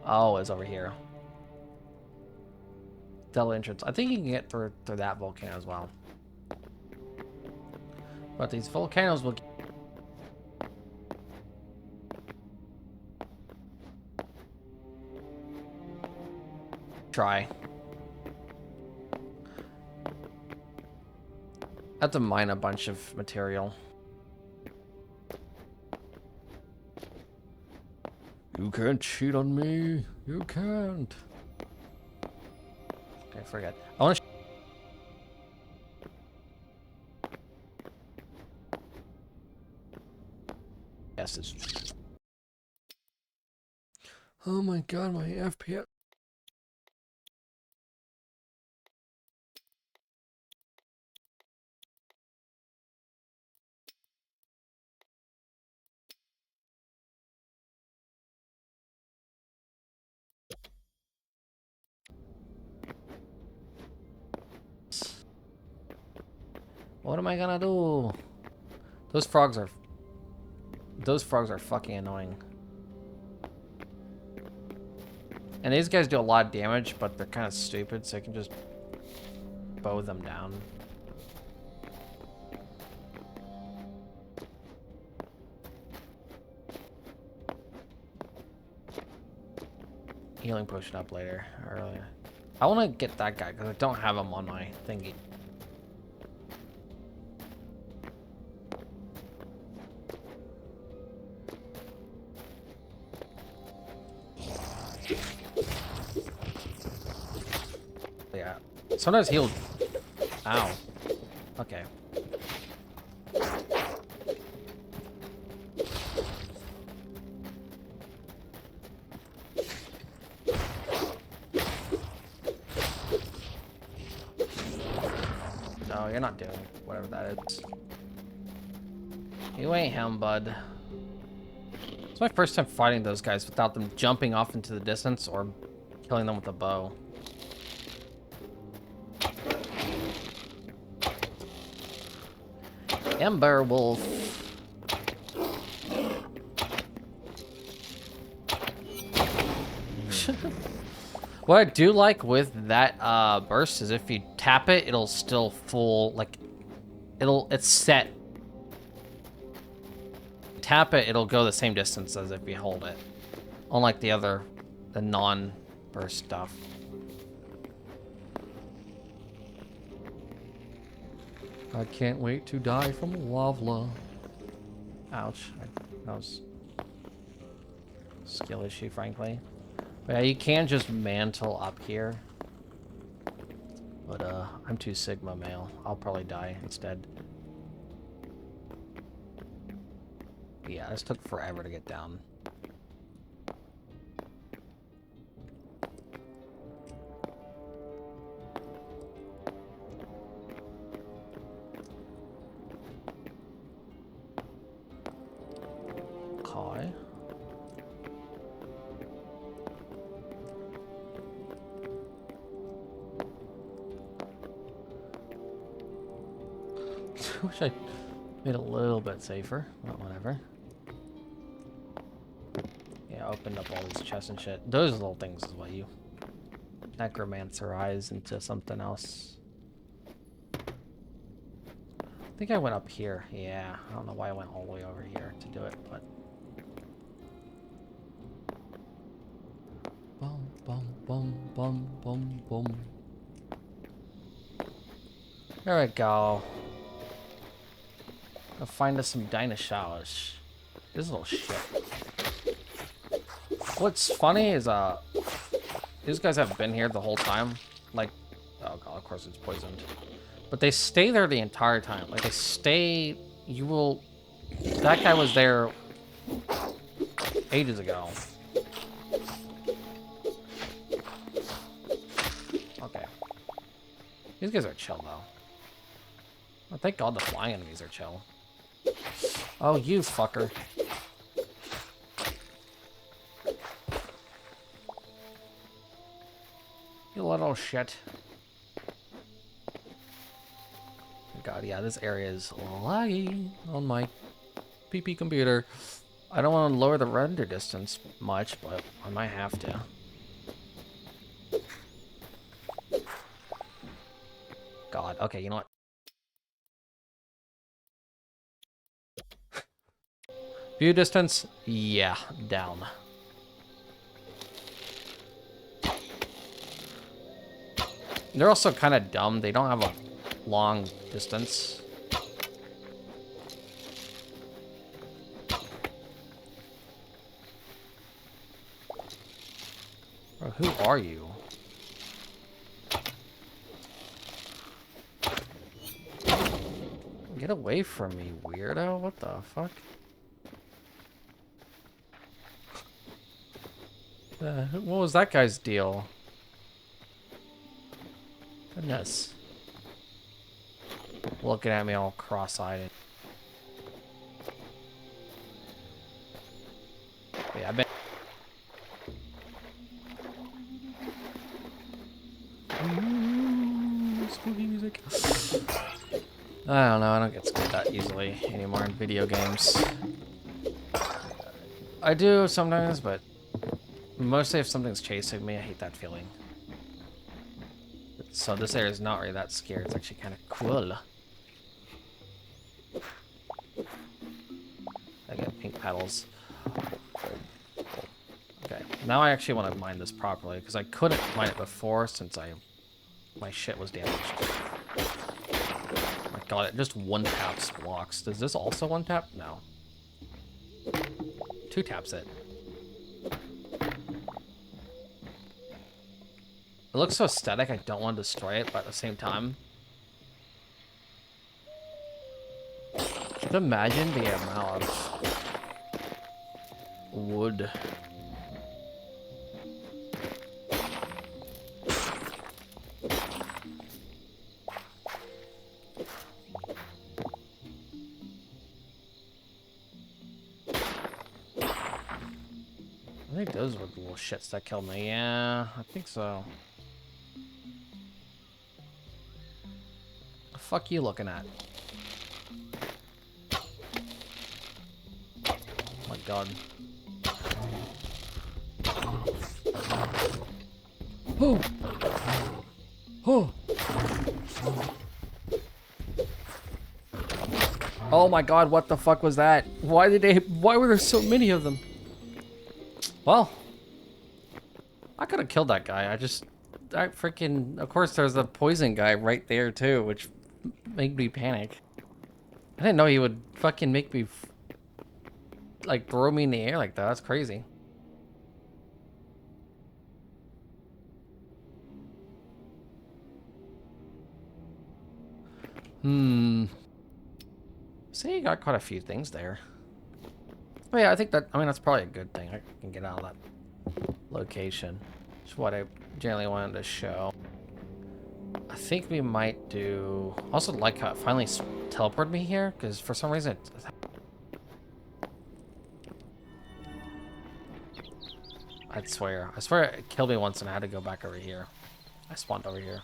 Oh, it's over here. Del entrance. I think you can get through that volcano as well. But these volcanoes will... try. I have to mine a bunch of material. You can't cheat on me. You can't. Okay, forget. I want to. Yes, it's. Oh my god, my FPS. What am I gonna do? Those frogs are fucking annoying. And these guys do a lot of damage, but they're kind of stupid, so I can just bow them down. Healing potion up later, earlier. I want to get that guy because I don't have him on my thingy. Yeah. Sometimes he'll... Ow. Okay. No, you're not doing whatever that is. You ain't him, bud. It's my first time fighting those guys without them jumping off into the distance or killing them with a bow. Ember Wolf. What I do like with that burst is if you tap it, it'll still full, like, it's set. Tap it, it'll go the same distance as if you hold it. Unlike the non-burst stuff. I can't wait to die from lava. Ouch. That was a skill issue, frankly. But yeah, you can just mantle up here. But I'm too Sigma male. I'll probably die instead. Yeah, this took forever to get down. Okay. Wish I made it a little bit safer, but whatever. Yeah, opened up all these chests and shit. Those little things is what you necromancerize into something else. I think I went up here. Yeah, I don't know why I went all the way over here to do it, but... Boom, boom, boom, boom, boom, boom. There we go. I'll find us some dinosaurs. This little shit. What's funny is, these guys have been here the whole time. Like, oh god, of course it's poisoned. But they stay there the entire time. Like, they stay, that guy was there ages ago. Okay. These guys are chill, though. Oh, thank god the flying enemies are chill. Oh, you fucker. You little shit. God, yeah, this area is laggy on my PP computer. I don't want to lower the render distance much, but I might have to. God, okay, you know what? View distance, yeah, down. They're also kind of dumb. They don't have a long distance. Bro, who are you? Get away from me, weirdo. What the fuck? What was that guy's deal? Goodness. Looking at me all cross-eyed. Yeah, I bet. Spooky music. I don't know, I don't get scared that easily anymore in video games. I do sometimes, but mostly if something's chasing me, I hate that feeling. So this area is not really that scary. It's actually kind of cool. I get pink petals. Okay, now I actually want to mine this properly because I couldn't mine it before since my shit was damaged. Oh my god, it just one taps blocks. Does this also one tap? No. Two taps it. It looks so aesthetic, I don't want to destroy it, but at the same time... Just imagine the amount of wood. I think those were the little shits that killed me. Yeah, I think so. The fuck you looking at? Oh my god. Oh! Oh! Oh my god, what the fuck was that? Why were there so many of them? Well, I could have killed that guy. I freaking, of course there's the poison guy right there too, which made me panic. I didn't know he would fucking make me, like, throw me in the air like that. That's crazy. See, you got quite a few things there. Oh yeah, I think that, I mean, that's probably a good thing. I can get out of that location. It's what I generally wanted to show. I think we might do... Also like how it finally teleported me here, because for some reason I swear it killed me once and I had to go back over here. I spawned over here.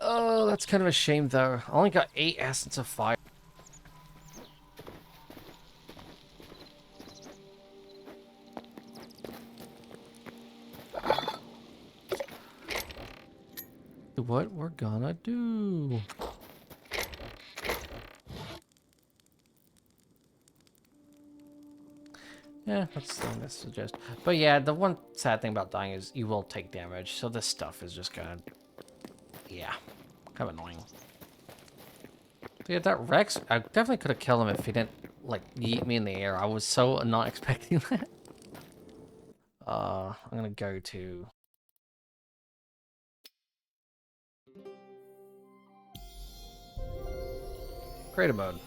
Oh, that's kind of a shame though. I only got 8 Essence of Fire. What we're gonna do. Yeah, that's the thing to suggest. But yeah, the one sad thing about dying is you will take damage, so this stuff is just gonna... Yeah, kind of annoying. But yeah, that Rex, I definitely could have killed him if he didn't, like, yeet me in the air. I was so not expecting that. I'm gonna go to... Creative mode.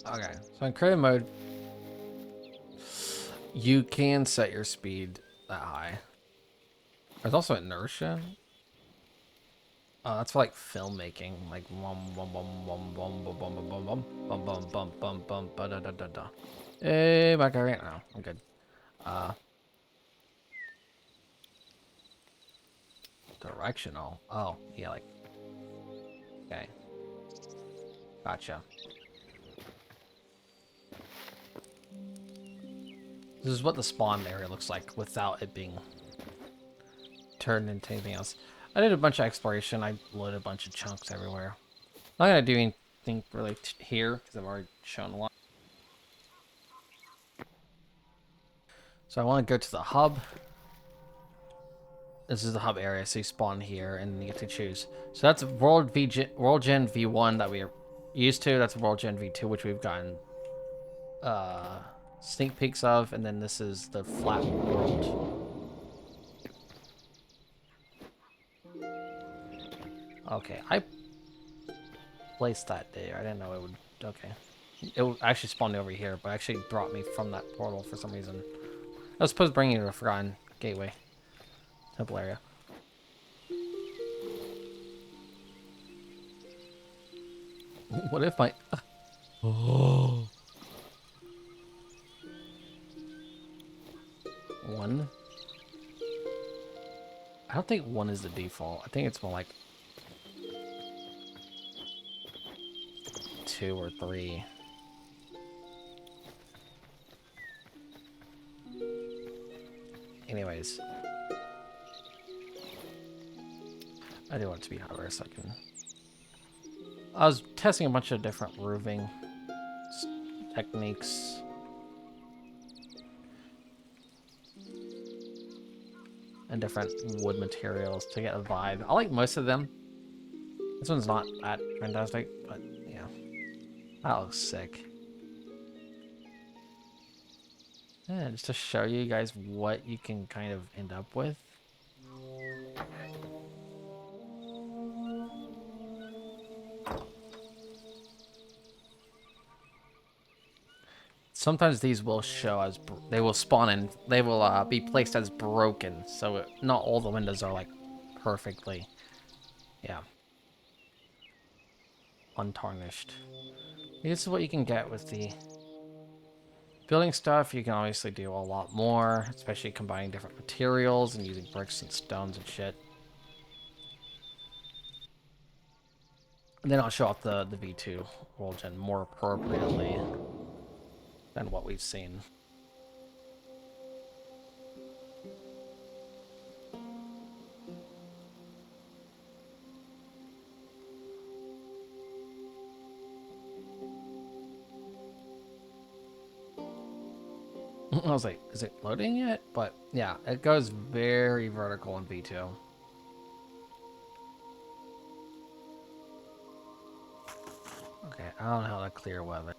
Okay, so in creative mode, you can set your speed that high. There's also inertia. That's for like filmmaking, like bum bum bum bum bum bum bum bum bum bum bum bum bum bum ba da da da da. Hey, back right now. I'm good. Directional. Oh, yeah, like. Okay. Gotcha. This is what the spawn area looks like without it being turned into anything else. I did a bunch of exploration. I loaded a bunch of chunks everywhere. I'm not gonna do anything really here because I've already shown a lot. So I want to go to the hub. This is the hub area, so you spawn here and you get to choose. So that's World Gen V1 that we're used to. That's World Gen V2, which we've gotten sneak peeks of, and then this is the flat world. Okay, I placed that there. I didn't know it would. Okay, it actually spawned me over here, but actually brought me from that portal for some reason. I was supposed to bring you to the Forgotten Gateway temple area. What if my... Oh. One? I don't think one is the default. I think it's more like 2 or 3. Anyways. I do want it to be hotter so I can... I was testing a bunch of different roofing techniques. And different wood materials to get a vibe. I like most of them. This one's not that fantastic, but yeah. That looks sick. Yeah, just to show you guys what you can kind of end up with. Sometimes these will show as they will spawn and they will be placed as broken, so not all the windows are like perfectly, yeah, untarnished. This is what you can get with the building stuff. You can obviously do a lot more, especially combining different materials and using bricks and stones and shit. And then I'll show off the V2 World Gen more appropriately than what we've seen. I was like, is it loading yet? But yeah, it goes very vertical in V2. Okay, I don't know how to clear weather.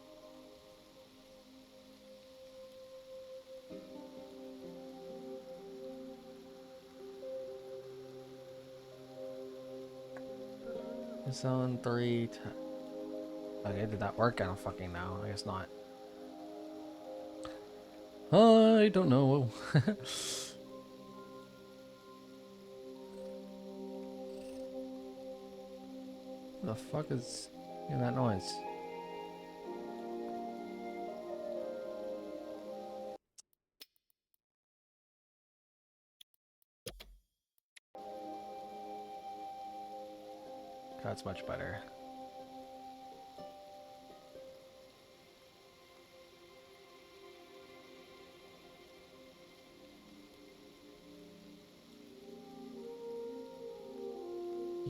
Zone 3. Okay, did that work? I don't fucking know. I guess not. I don't know. The fuck is in that noise? That's much better.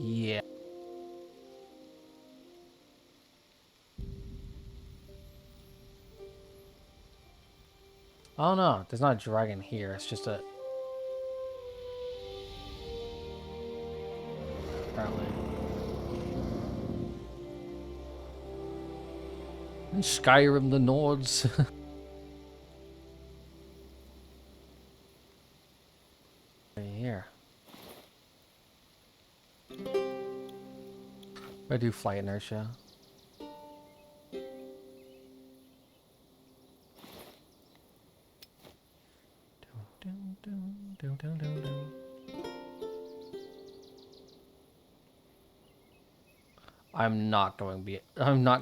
Yeah. Oh no, there's not a dragon here. It's just a... Apparently. In Skyrim the Nords. Right here. I do flight inertia. I'm not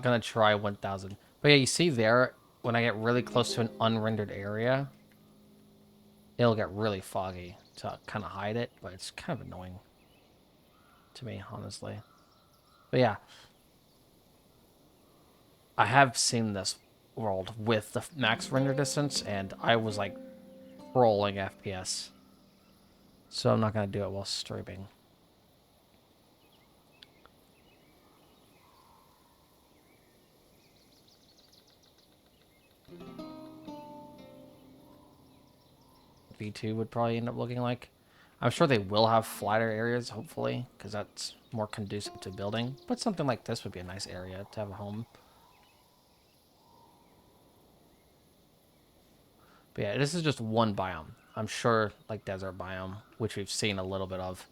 gonna try 1000. But yeah, you see there, when I get really close to an unrendered area, it'll get really foggy to kind of hide it, but it's kind of annoying to me, honestly. But yeah, I have seen this world with the max render distance, and I was like rolling FPS. So I'm not gonna do it while streaming. V2 would probably end up looking like. I'm sure they will have flatter areas, hopefully, because that's more conducive to building. But something like this would be a nice area to have a home. But yeah, this is just one biome. I'm sure, like desert biome, which we've seen a little bit of,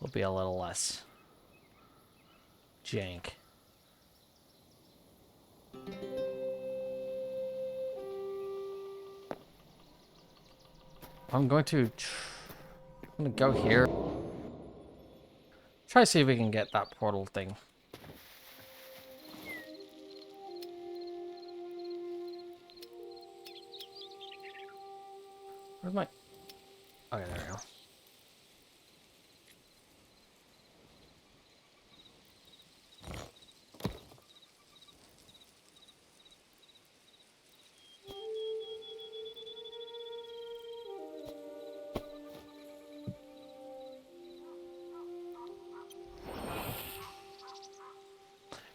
will be a little less jank. I'm going to go here. Try to see if we can get that portal thing. Where's my... Okay, there we go.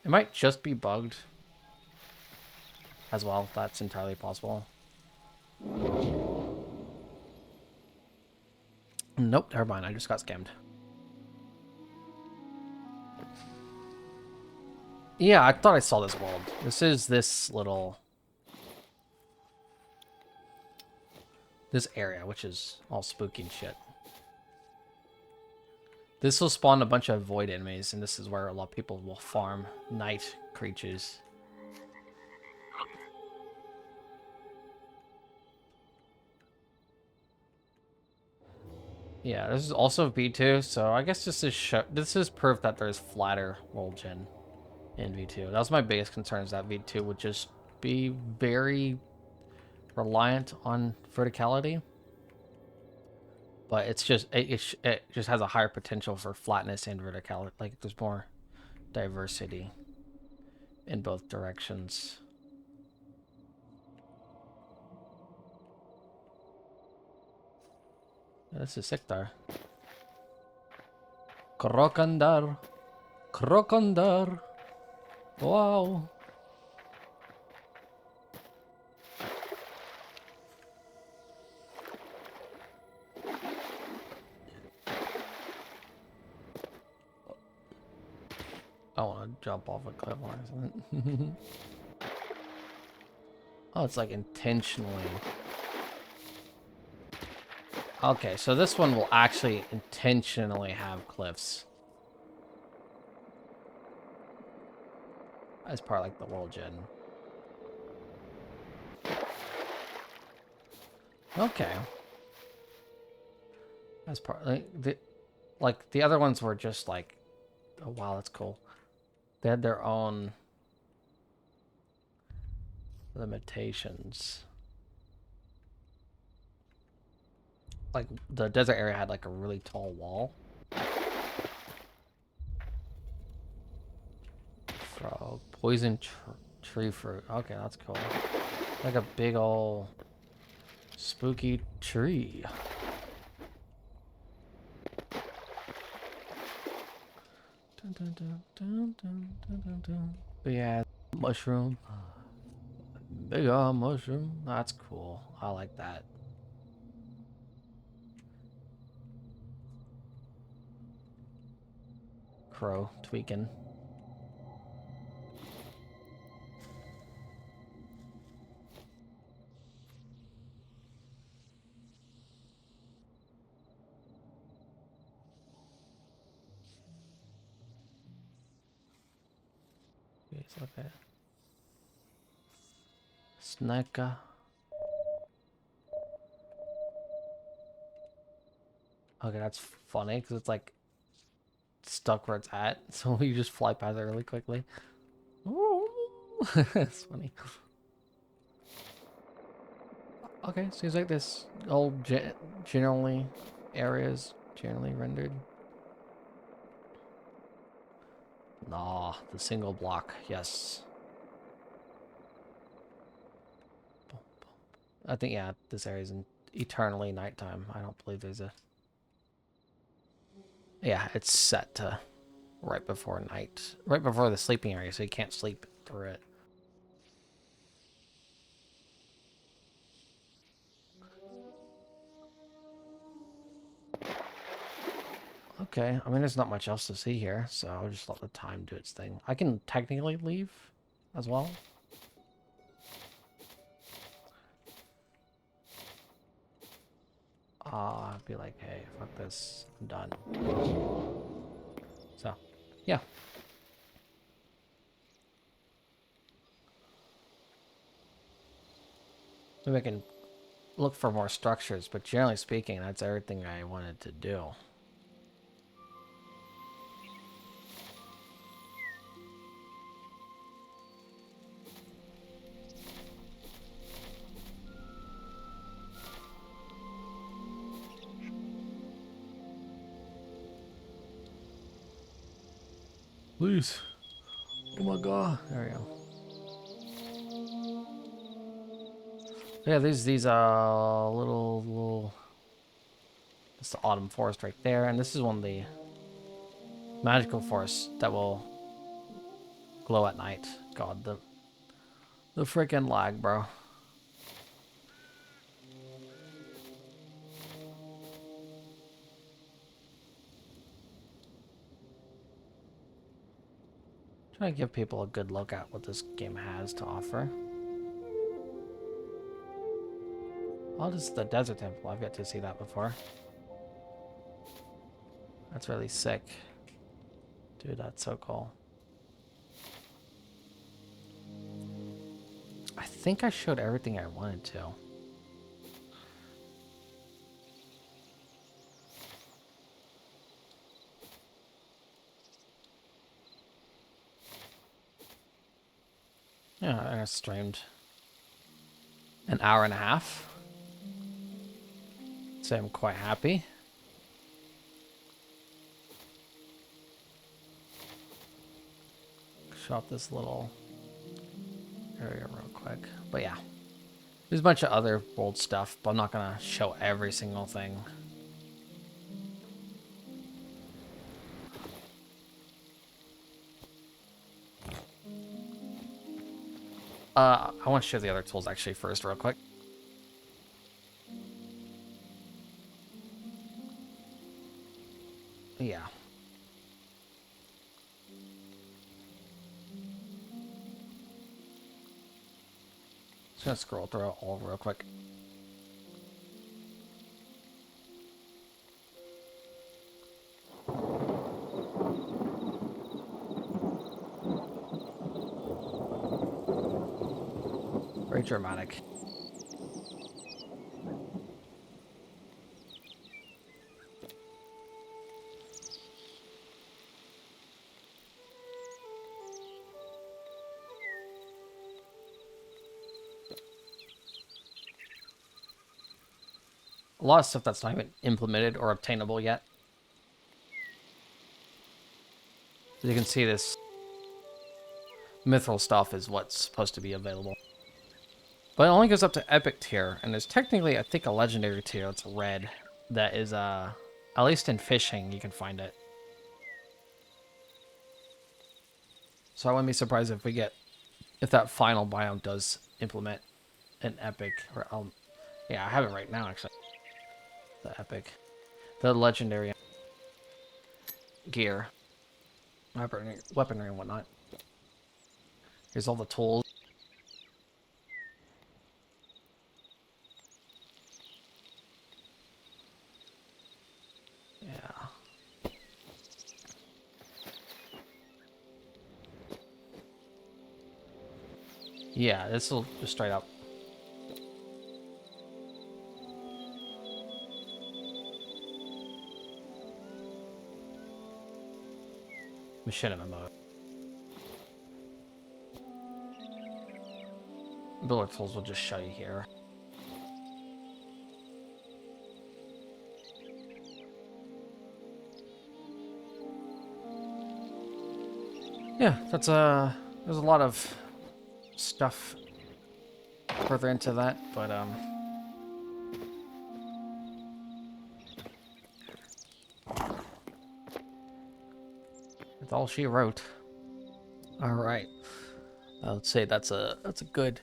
It might just be bugged as well. That's entirely possible. Nope, never mind. I just got scammed. Yeah, I thought I saw this world. This is this little... this area, which is all spooky and shit. This will spawn a bunch of void enemies, and this is where a lot of people will farm night creatures. Yeah, this is also V2, so I guess this is proof that there's flatter world gen in V2. That was my biggest concern, is that V2 would just be very reliant on verticality. But it's just it just has a higher potential for flatness and verticality. Like there's more diversity in both directions. This is Siktar. Krokandar. Krokandar. Wow. I want to jump off a cliff or something. Oh, it's like intentionally. Okay, so this one will actually intentionally have cliffs. As part of like the world gen. Okay. As part like the other ones were just like, oh wow, that's cool. They had their own limitations. Like the desert area had like a really tall wall. Frog, poison tree fruit. Okay, that's cool. Like a big old spooky tree. But yeah, mushroom. Big old mushroom. That's cool. I like that. Crow tweaking. Okay. Snacker. Okay, that's funny because it's like stuck where it's at, so you just fly past it really quickly. Ooh. That's funny. Okay, seems like this old generally areas generally rendered. Nah, the single block, yes. I think, yeah, this area is eternally nighttime. I don't believe there's a... Yeah, it's set to right before night. Right before the sleeping area, so you can't sleep through it. Okay, I mean, there's not much else to see here, so I'll just let the time do its thing. I can technically leave as well. I'd be like, hey, fuck this, I'm done. So, yeah. Maybe I can look for more structures, but generally speaking, that's everything I wanted to do. Please. Oh my god. There we go. Yeah, these little it's the autumn forest right there, and this is one of the magical forests that will glow at night. God, the freaking lag, bro. Trying to give people a good look at what this game has to offer. Oh, this is the desert temple. I've yet to see that before. That's really sick. Dude, that's so cool. I think I showed everything I wanted to. Yeah, I streamed an hour and a half. So I'm quite happy. Show off this little area real quick. But yeah, there's a bunch of other bold stuff, but I'm not gonna show every single thing. I want to show the other tools actually first real quick. Yeah. Just gonna scroll through it all real quick. Very dramatic. A lot of stuff that's not even implemented or obtainable yet. As you can see, this mithril stuff is what's supposed to be available. But it only goes up to epic tier, and there's technically, I think, a legendary tier that's red that is, at least in fishing, you can find it. So I wouldn't be surprised if that final biome does implement an epic, or, yeah, I have it right now, actually. The epic. The legendary gear. Weaponry and whatnot. Here's all the tools. Yeah. Yeah, this will just straight up. Machinima mode. Builder tools will just show you here. Yeah, that's there's a lot of stuff further into that, but that's all she wrote. All right, I would say that's a good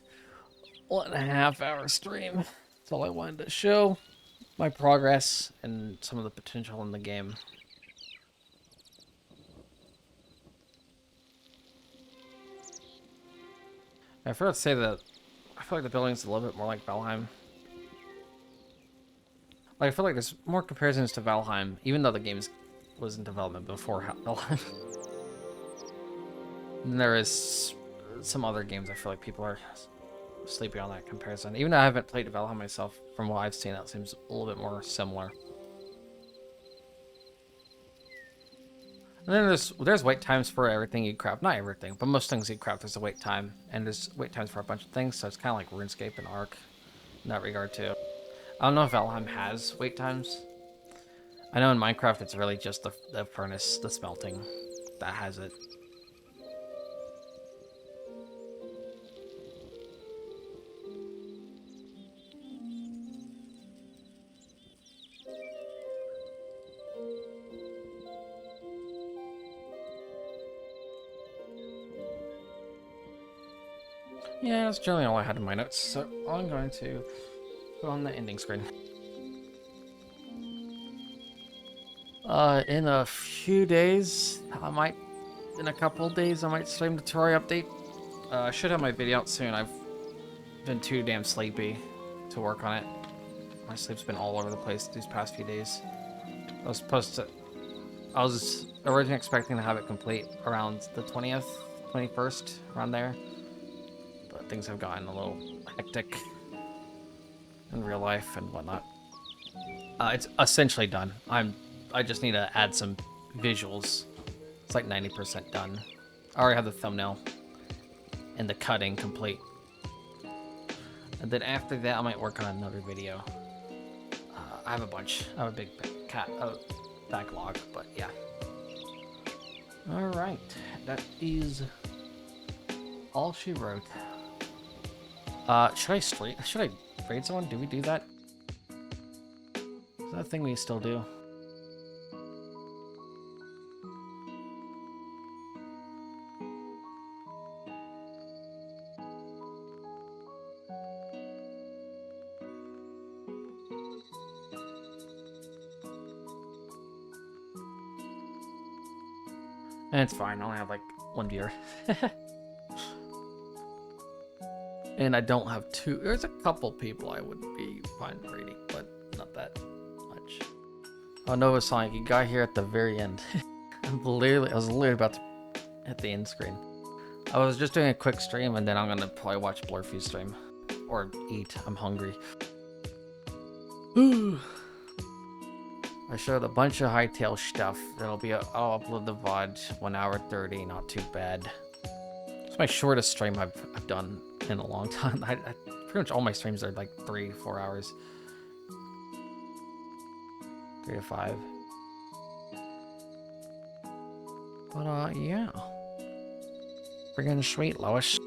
1.5 hour stream. That's all I wanted to show. My progress and some of the potential in the game. I forgot to say that I feel like the building's a little bit more like Valheim. Like, I feel like there's more comparisons to Valheim, even though the game was in development before Valheim. And there is some other games I feel like people are sleeping on that comparison. Even though I haven't played Valheim myself, from what I've seen, that seems a little bit more similar. And then there's wait times for everything you craft. Not everything, but most things you craft, there's a wait time. And there's wait times for a bunch of things, so it's kind of like RuneScape and Ark in that regard, too. I don't know if Valheim has wait times. I know in Minecraft it's really just the furnace, the smelting, that has it. Yeah, that's generally all I had in my notes, so I'm going to go on the ending screen. In a few days, in a couple of days, I might stream the Terraria update. I should have my video out soon. I've been too damn sleepy to work on it. My sleep's been all over the place these past few days. I was originally expecting to have it complete around the 20th, 21st, around there. But things have gotten a little hectic in real life and whatnot. It's essentially done. I just need to add some visuals. It's like 90% done. I already have the thumbnail and the cutting complete. And then after that, I might work on another video. I have a bunch. I have a big backlog, but yeah. Alright, that is all she wrote. Should I raid someone? Do we do that? Is that a thing we still do? And it's fine, I only have like one viewer. And I don't have two. There's a couple people I would be fine rating, but not that much. Oh, Nova Sonic, you got here at the very end. I was literally about to hit the end screen. I was just doing a quick stream, and then I'm gonna probably watch Blurfy's stream. Or eat. I'm hungry. I showed a bunch of Hytale stuff. I'll upload the VOD, 1 hour 30, not too bad. It's my shortest stream I've done in a long time. I pretty much all my streams are like 3 to 4 hours. 3 to 5. But yeah. Friggin' sweet, Lois.